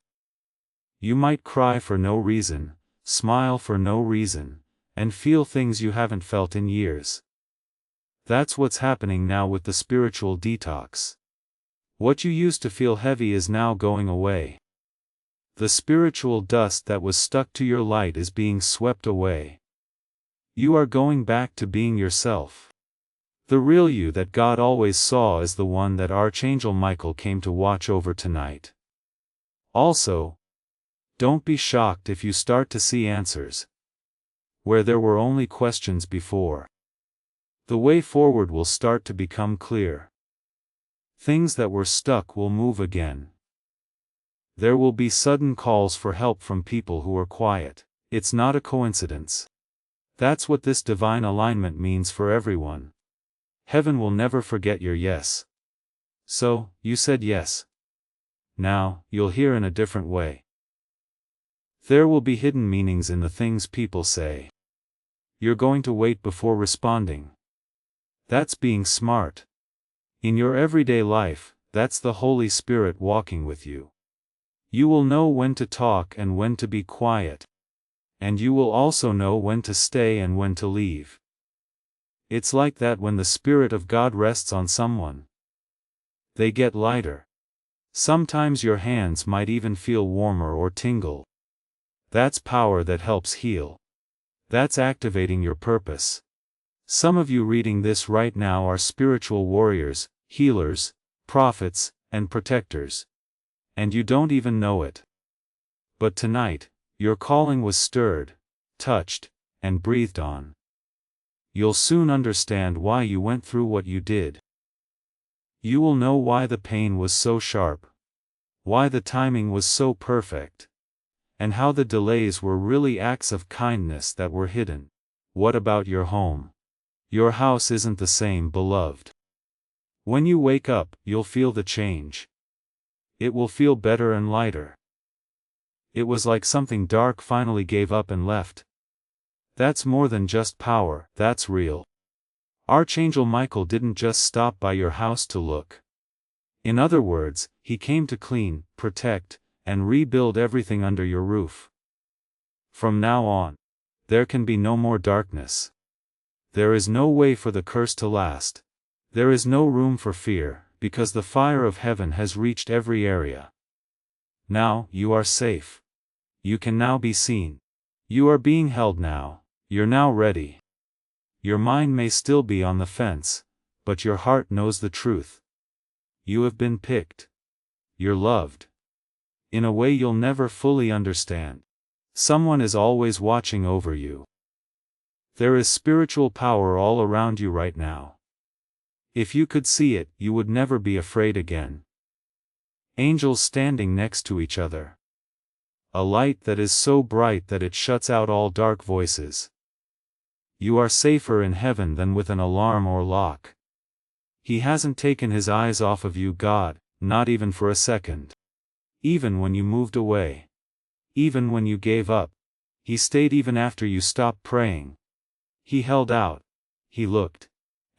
You might cry for no reason, smile for no reason, and feel things you haven't felt in years. That's what's happening now with the spiritual detox. What you used to feel heavy is now going away. The spiritual dust that was stuck to your light is being swept away. You are going back to being yourself. The real you that God always saw is the one that Archangel Michael came to watch over tonight. Also, don't be shocked if you start to see answers where there were only questions before. The way forward will start to become clear. Things that were stuck will move again. There will be sudden calls for help from people who are quiet. It's not a coincidence. That's what this divine alignment means for everyone. Heaven will never forget your yes. So, you said yes. Now, you'll hear in a different way. There will be hidden meanings in the things people say. You're going to wait before responding. That's being smart. In your everyday life, that's the Holy Spirit walking with you. You will know when to talk and when to be quiet. And you will also know when to stay and when to leave. It's like that when the Spirit of God rests on someone. They get lighter. Sometimes your hands might even feel warmer or tingle. That's power that helps heal. That's activating your purpose. Some of you reading this right now are spiritual warriors, healers, prophets, and protectors. And you don't even know it. But tonight, your calling was stirred, touched, and breathed on. You'll soon understand why you went through what you did. You will know why the pain was so sharp, why the timing was so perfect, and how the delays were really acts of kindness that were hidden. What about your home? Your house isn't the same, beloved. When you wake up, you'll feel the change. It will feel better and lighter. It was like something dark finally gave up and left. That's more than just power, that's real. Archangel Michael didn't just stop by your house to look. In other words, he came to clean, protect, and rebuild everything under your roof. From now on, there can be no more darkness. There is no way for the curse to last. There is no room for fear, because the fire of heaven has reached every area. Now, you are safe. You can now be seen. You are being held now. You're now ready. Your mind may still be on the fence, but your heart knows the truth. You have been picked. You're loved. In a way you'll never fully understand. Someone is always watching over you. There is spiritual power all around you right now. If you could see it, you would never be afraid again. Angels standing next to each other. A light that is so bright that it shuts out all dark voices. You are safer in heaven than with an alarm or lock. He hasn't taken his eyes off of you, God, not even for a second. Even when you moved away. Even when you gave up. He stayed even after you stopped praying. He held out. He looked.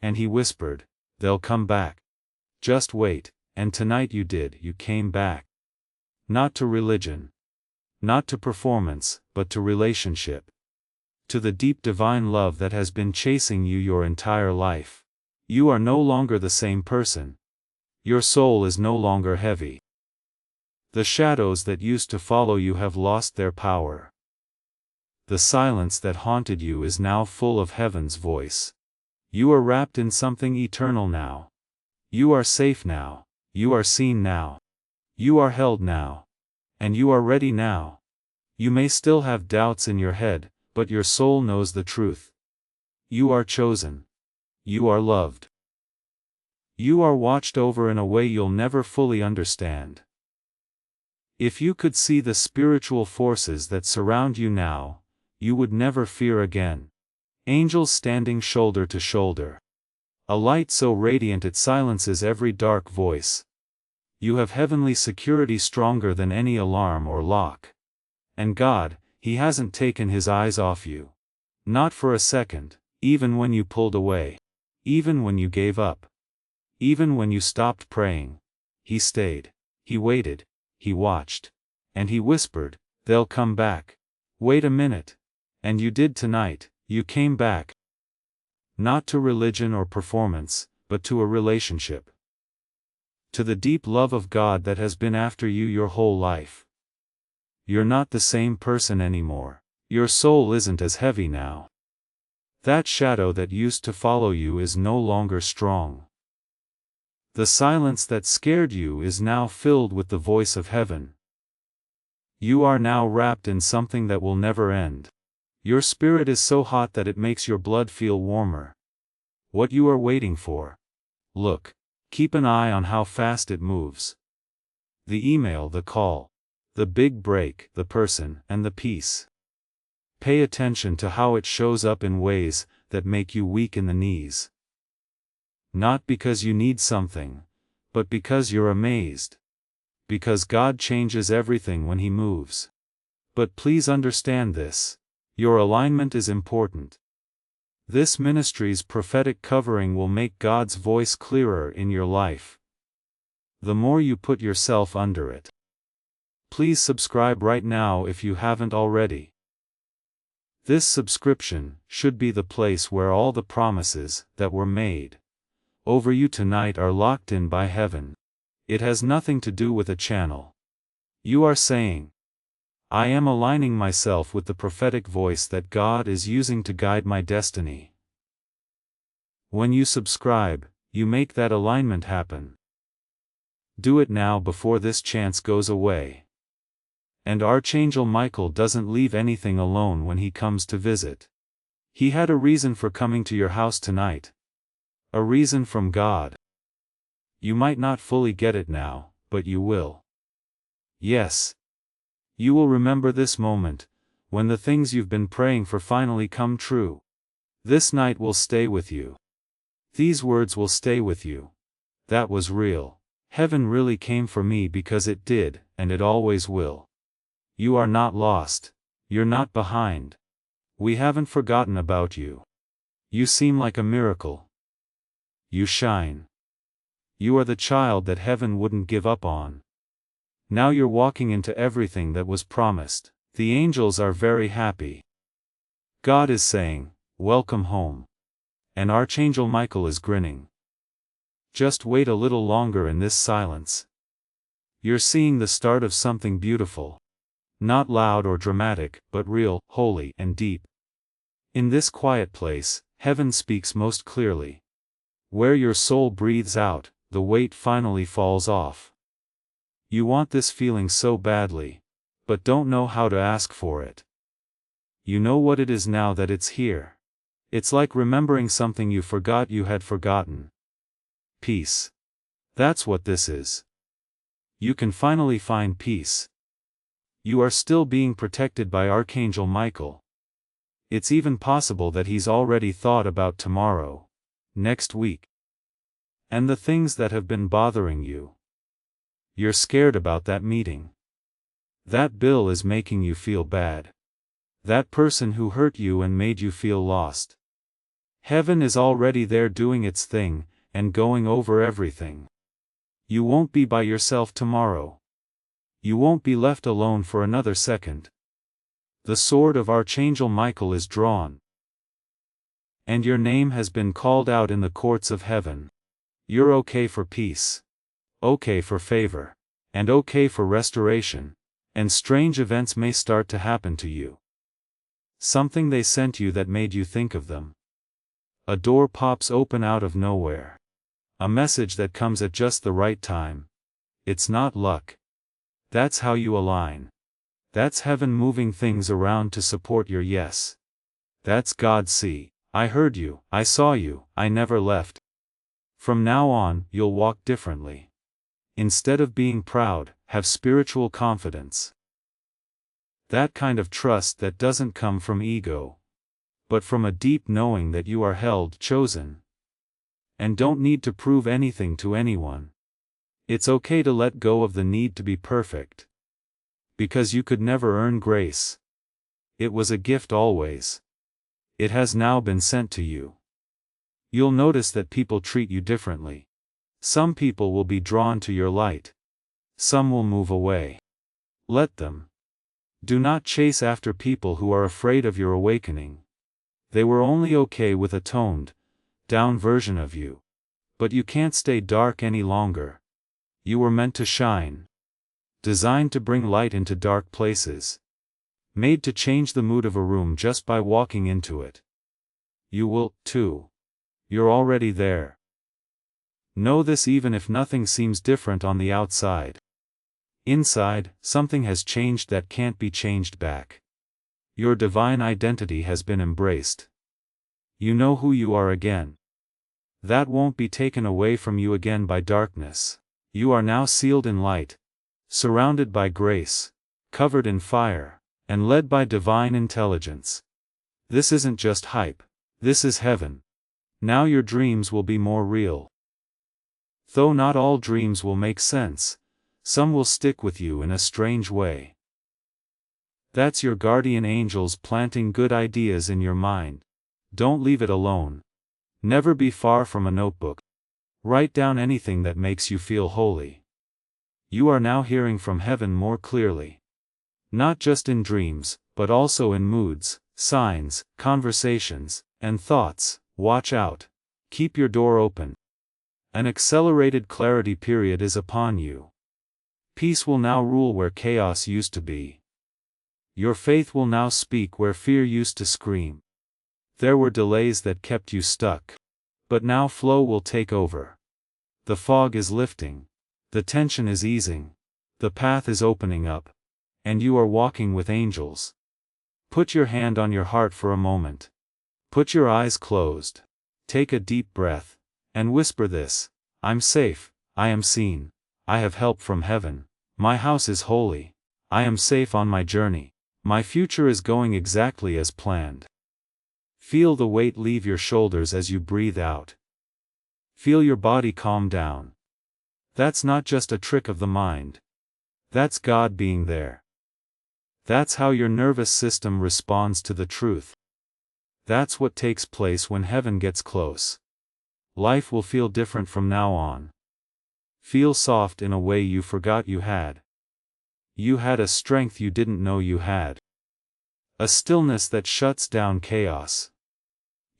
And he whispered, "They'll come back. Just wait." And tonight you did, you came back. Not to religion. Not to performance, but to relationship. To the deep divine love that has been chasing you your entire life. You are no longer the same person. Your soul is no longer heavy. The shadows that used to follow you have lost their power. The silence that haunted you is now full of heaven's voice. You are wrapped in something eternal now. You are safe now. You are seen now. You are held now. And you are ready now. You may still have doubts in your head, but your soul knows the truth. You are chosen. You are loved. You are watched over in a way you'll never fully understand. If you could see the spiritual forces that surround you now, you would never fear again. Angels standing shoulder to shoulder. A light so radiant it silences every dark voice. You have heavenly security stronger than any alarm or lock. And God, He hasn't taken His eyes off you. Not for a second, even when you pulled away. Even when you gave up. Even when you stopped praying. He stayed. He waited. He watched. And He whispered, "They'll come back. Wait a minute." And you did tonight, you came back. Not to religion or performance, but to a relationship. To the deep love of God that has been after you your whole life. You're not the same person anymore. Your soul isn't as heavy now. That shadow that used to follow you is no longer strong. The silence that scared you is now filled with the voice of heaven. You are now wrapped in something that will never end. Your spirit is so hot that it makes your blood feel warmer. What you are waiting for. Look. Keep an eye on how fast it moves. The email, the call. The big break, the person, and the peace. Pay attention to how it shows up in ways that make you weak in the knees. Not because you need something, but because you're amazed. Because God changes everything when He moves. But please understand this. Your alignment is important. This ministry's prophetic covering will make God's voice clearer in your life. The more you put yourself under it. Please subscribe right now if you haven't already. This subscription should be the place where all the promises that were made over you tonight are locked in by heaven. It has nothing to do with a channel. You are saying, "I am aligning myself with the prophetic voice that God is using to guide my destiny." When you subscribe, you make that alignment happen. Do it now before this chance goes away. And Archangel Michael doesn't leave anything alone when he comes to visit. He had a reason for coming to your house tonight. A reason from God. You might not fully get it now, but you will. Yes. You will remember this moment, when the things you've been praying for finally come true. This night will stay with you. These words will stay with you. That was real. Heaven really came for me because it did, and it always will. You are not lost. You're not behind. We haven't forgotten about you. You seem like a miracle. You shine. You are the child that heaven wouldn't give up on. Now you're walking into everything that was promised. The angels are very happy. God is saying, "Welcome home." And Archangel Michael is grinning. Just wait a little longer in this silence. You're seeing the start of something beautiful. Not loud or dramatic, but real, holy, and deep. In this quiet place, heaven speaks most clearly. Where your soul breathes out, the weight finally falls off. You want this feeling so badly, but don't know how to ask for it. You know what it is now that it's here. It's like remembering something you forgot you had forgotten. Peace. That's what this is. You can finally find peace. You are still being protected by Archangel Michael. It's even possible that he's already thought about tomorrow, next week, and the things that have been bothering you. You're scared about that meeting. That bill is making you feel bad. That person who hurt you and made you feel lost. Heaven is already there doing its thing, and going over everything. You won't be by yourself tomorrow. You won't be left alone for another second. The sword of Archangel Michael is drawn. And your name has been called out in the courts of heaven. You're okay for peace. Okay for favor. And okay for restoration. And strange events may start to happen to you. Something they sent you that made you think of them. A door pops open out of nowhere. A message that comes at just the right time. It's not luck. That's how you align. That's heaven moving things around to support your yes. That's God. See, I heard you, I saw you, I never left. From now on, you'll walk differently. Instead of being proud, have spiritual confidence. That kind of trust that doesn't come from ego, but from a deep knowing that you are held, chosen, and don't need to prove anything to anyone. It's okay to let go of the need to be perfect. Because you could never earn grace. It was a gift always. It has now been sent to you. You'll notice that people treat you differently. Some people will be drawn to your light. Some will move away. Let them. Do not chase after people who are afraid of your awakening. They were only okay with a toned down version of you. But you can't stay dark any longer. You were meant to shine. Designed to bring light into dark places. Made to change the mood of a room just by walking into it. You will, too. You're already there. Know this even if nothing seems different on the outside. Inside, something has changed that can't be changed back. Your divine identity has been embraced. You know who you are again. That won't be taken away from you again by darkness. You are now sealed in light, surrounded by grace, covered in fire, and led by divine intelligence. This isn't just hype. This is heaven. Now your dreams will be more real. Though not all dreams will make sense, some will stick with you in a strange way. That's your guardian angels planting good ideas in your mind. Don't leave it alone. Never be far from a notebook. Write down anything that makes you feel holy. You are now hearing from heaven more clearly. Not just in dreams, but also in moods, signs, conversations, and thoughts. Watch out. Keep your door open. An accelerated clarity period is upon you. Peace will now rule where chaos used to be. Your faith will now speak where fear used to scream. There were delays that kept you stuck. But now flow will take over. The fog is lifting. The tension is easing. The path is opening up. And you are walking with angels. Put your hand on your heart for a moment. Put your eyes closed. Take a deep breath. And whisper this: I'm safe, I am seen, I have help from heaven, my house is holy, I am safe on my journey, my future is going exactly as planned. Feel the weight leave your shoulders as you breathe out. Feel your body calm down. That's not just a trick of the mind. That's God being there. That's how your nervous system responds to the truth. That's what takes place when heaven gets close. Life will feel different from now on. Feel soft in a way you forgot you had. You had a strength you didn't know you had. A stillness that shuts down chaos.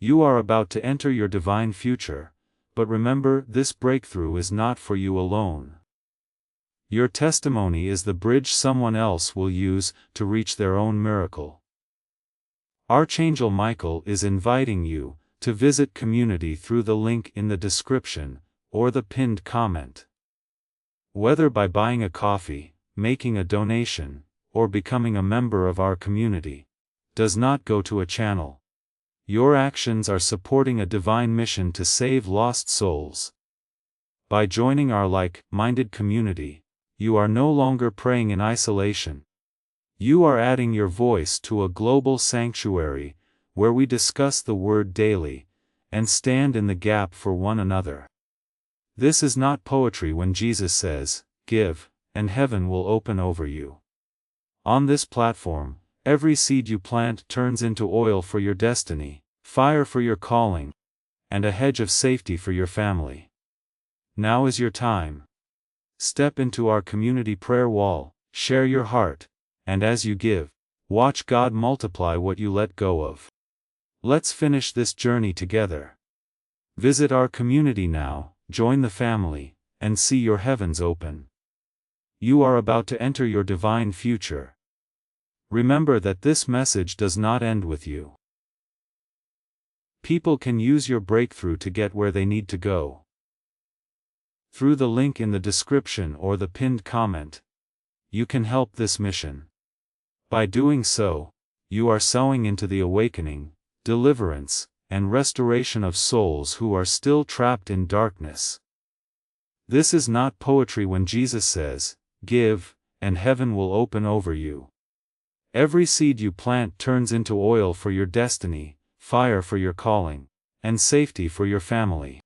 You are about to enter your divine future, but remember, this breakthrough is not for you alone. Your testimony is the bridge someone else will use to reach their own miracle. Archangel Michael is inviting you to visit community through the link in the description, or the pinned comment. Whether by buying a coffee, making a donation, or becoming a member of our community, does not go to a channel. Your actions are supporting a divine mission to save lost souls. By joining our like-minded community, you are no longer praying in isolation. You are adding your voice to a global sanctuary, where we discuss the Word daily, and stand in the gap for one another. This is not poetry when Jesus says, "Give, and heaven will open over you." On this platform, every seed you plant turns into oil for your destiny, fire for your calling, and a hedge of safety for your family. Now is your time. Step into our community prayer wall, share your heart, and as you give, watch God multiply what you let go of. Let's finish this journey together. Visit our community now, join the family, and see your heavens open. You are about to enter your divine future. Remember that this message does not end with you. People can use your breakthrough to get where they need to go. Through the link in the description or the pinned comment, you can help this mission. By doing so, you are sowing into the awakening, deliverance, and restoration of souls who are still trapped in darkness. This is not poetry when Jesus says, "Give, and heaven will open over you." Every seed you plant turns into oil for your destiny, fire for your calling, and safety for your family.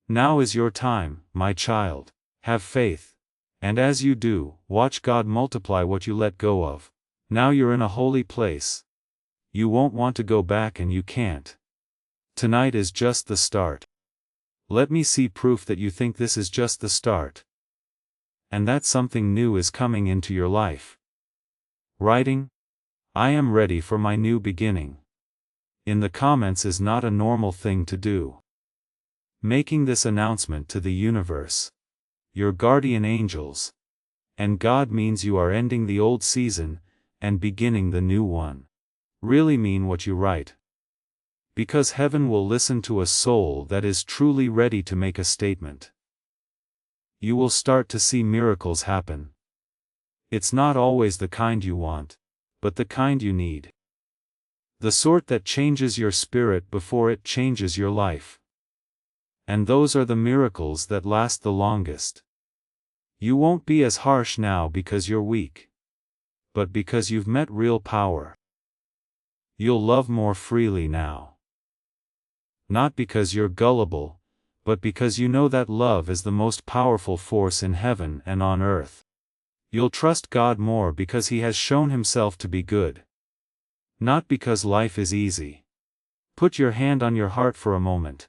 Now is your time, my child. Have faith. And as you do, watch God multiply what you let go of. Now you're in a holy place. You won't want to go back and you can't. Tonight is just the start. Let me see proof that you think this is just the start. And that something new is coming into your life. Writing, "I am ready for my new beginning." In the comments is not a normal thing to do. Making this announcement to the universe, your guardian angels, and God means you are ending the old season and beginning the new one. Really mean what you write. Because heaven will listen to a soul that is truly ready to make a statement. You will start to see miracles happen. It's not always the kind you want, but the kind you need. The sort that changes your spirit before it changes your life. And those are the miracles that last the longest. You won't be as harsh now because you're weak, but because you've met real power. You'll love more freely now. Not because you're gullible, but because you know that love is the most powerful force in heaven and on earth. You'll trust God more because He has shown Himself to be good. Not because life is easy. Put your hand on your heart for a moment.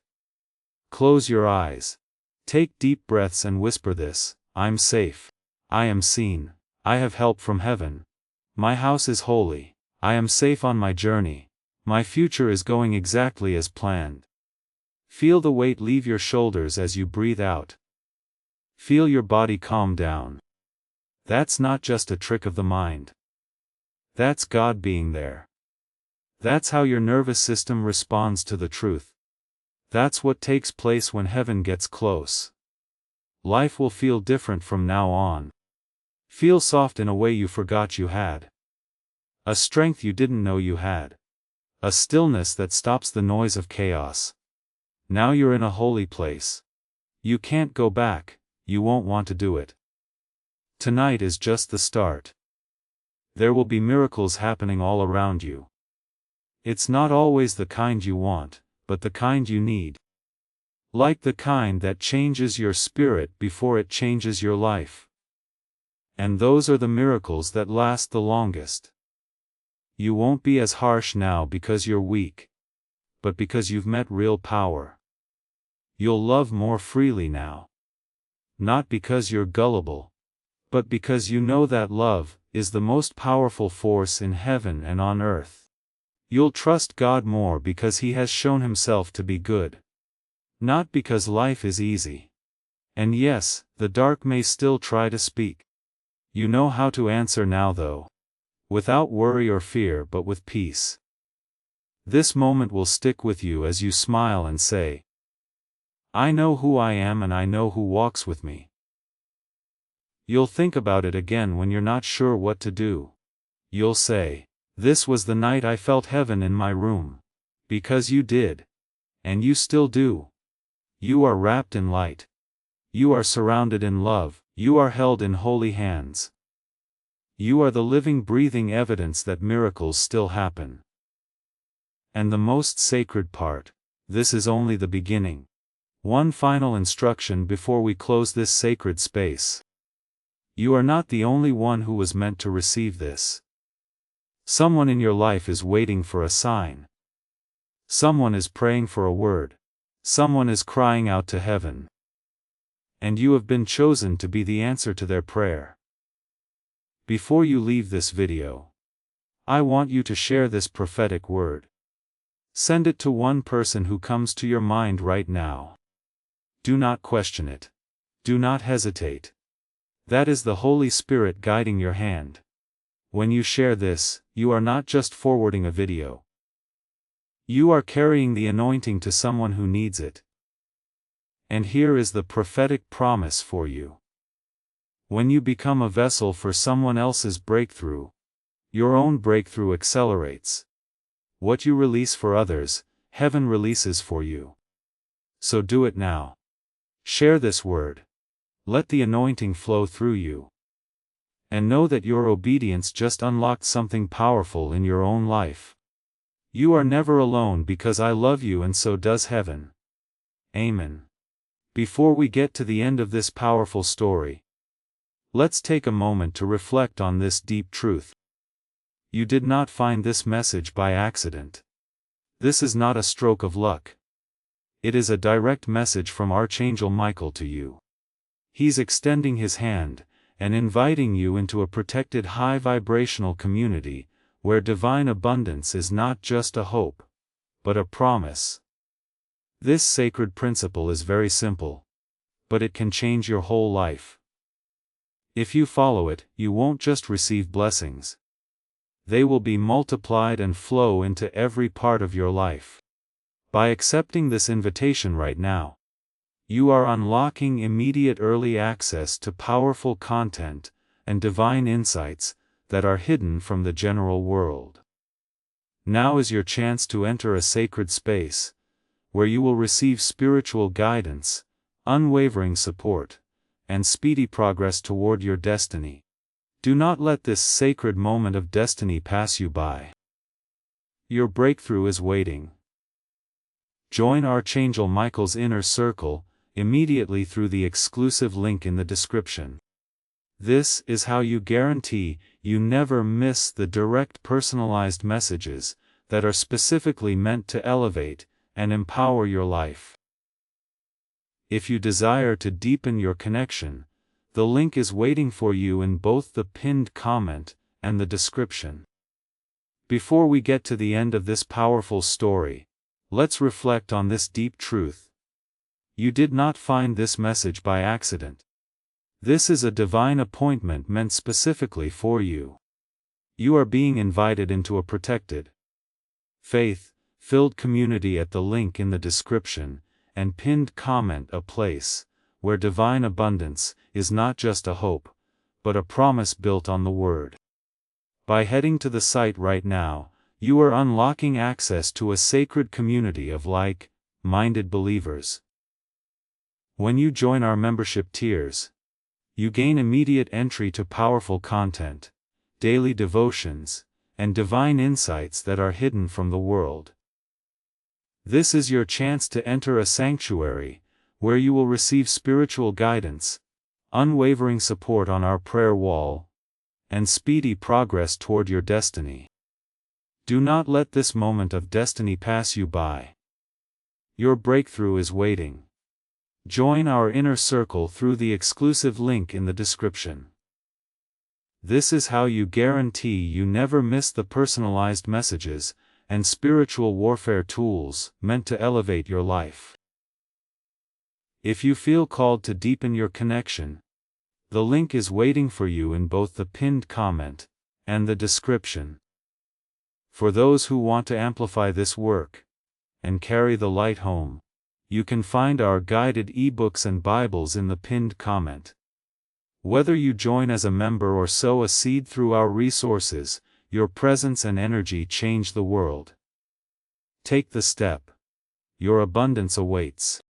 Close your eyes. Take deep breaths and whisper this: I'm safe. I am seen. I have help from heaven. My house is holy. I am safe on my journey. My future is going exactly as planned. Feel the weight leave your shoulders as you breathe out. Feel your body calm down. That's not just a trick of the mind. That's God being there. That's how your nervous system responds to the truth. That's what takes place when heaven gets close. Life will feel different from now on. Feel soft in a way you forgot you had. A strength you didn't know you had. A stillness that stops the noise of chaos. Now you're in a holy place. You can't go back, you won't want to do it. Tonight is just the start. There will be miracles happening all around you. It's not always the kind you want, but the kind you need. Like the kind that changes your spirit before it changes your life. And those are the miracles that last the longest. You won't be as harsh now because you're weak, but because you've met real power. You'll love more freely now. Not because you're gullible, but because you know that love is the most powerful force in heaven and on earth. You'll trust God more because He has shown Himself to be good. Not because life is easy. And yes, the dark may still try to speak. You know how to answer now though. Without worry or fear but with peace. This moment will stick with you as you smile and say, I know who I am and I know who walks with me. You'll think about it again when you're not sure what to do. You'll say, this was the night I felt heaven in my room. Because you did. And you still do. You are wrapped in light. You are surrounded in love. You are held in holy hands. You are the living, breathing evidence that miracles still happen. And the most sacred part, this is only the beginning. One final instruction before we close this sacred space. You are not the only one who was meant to receive this. Someone in your life is waiting for a sign. Someone is praying for a word. Someone is crying out to heaven. And you have been chosen to be the answer to their prayer. Before you leave this video, I want you to share this prophetic word. Send it to one person who comes to your mind right now. Do not question it. Do not hesitate. That is the Holy Spirit guiding your hand. When you share this, you are not just forwarding a video. You are carrying the anointing to someone who needs it. And here is the prophetic promise for you. When you become a vessel for someone else's breakthrough, your own breakthrough accelerates. What you release for others, heaven releases for you. So do it now. Share this word. Let the anointing flow through you. And know that your obedience just unlocked something powerful in your own life. You are never alone because I love you, and so does heaven. Amen. Before we get to the end of this powerful story, let's take a moment to reflect on this deep truth. You did not find this message by accident. This is not a stroke of luck. It is a direct message from Archangel Michael to you. He's extending his hand and inviting you into a protected high vibrational community where divine abundance is not just a hope, but a promise. This sacred principle is very simple, but it can change your whole life. If you follow it, you won't just receive blessings. They will be multiplied and flow into every part of your life. By accepting this invitation right now, you are unlocking immediate early access to powerful content and divine insights that are hidden from the general world. Now is your chance to enter a sacred space, where you will receive spiritual guidance, unwavering support, and speedy progress toward your destiny. Do not let this sacred moment of destiny pass you by. Your breakthrough is waiting. Join Archangel Michael's inner circle immediately through the exclusive link in the description. This is how you guarantee you never miss the direct personalized messages that are specifically meant to elevate and empower your life. If you desire to deepen your connection, the link is waiting for you in both the pinned comment and the description. Before we get to the end of this powerful story, let's reflect on this deep truth. You did not find this message by accident. This is a divine appointment meant specifically for you. You are being invited into a protected, faith-filled community at the link in the description and pinned comment, a place where divine abundance is not just a hope, but a promise built on the Word. By heading to the site right now, you are unlocking access to a sacred community of like-minded believers. When you join our membership tiers, you gain immediate entry to powerful content, daily devotions, and divine insights that are hidden from the world. This is your chance to enter a sanctuary, where you will receive spiritual guidance, unwavering support on our prayer wall, and speedy progress toward your destiny. Do not let this moment of destiny pass you by. Your breakthrough is waiting. Join our inner circle through the exclusive link in the description. This is how you guarantee you never miss the personalized messages and spiritual warfare tools meant to elevate your life. If you feel called to deepen your connection, the link is waiting for you in both the pinned comment and the description. For those who want to amplify this work and carry the light home, you can find our guided ebooks and Bibles in the pinned comment. Whether you join as a member or sow a seed through our resources, your presence and energy change the world. Take the step. Your abundance awaits.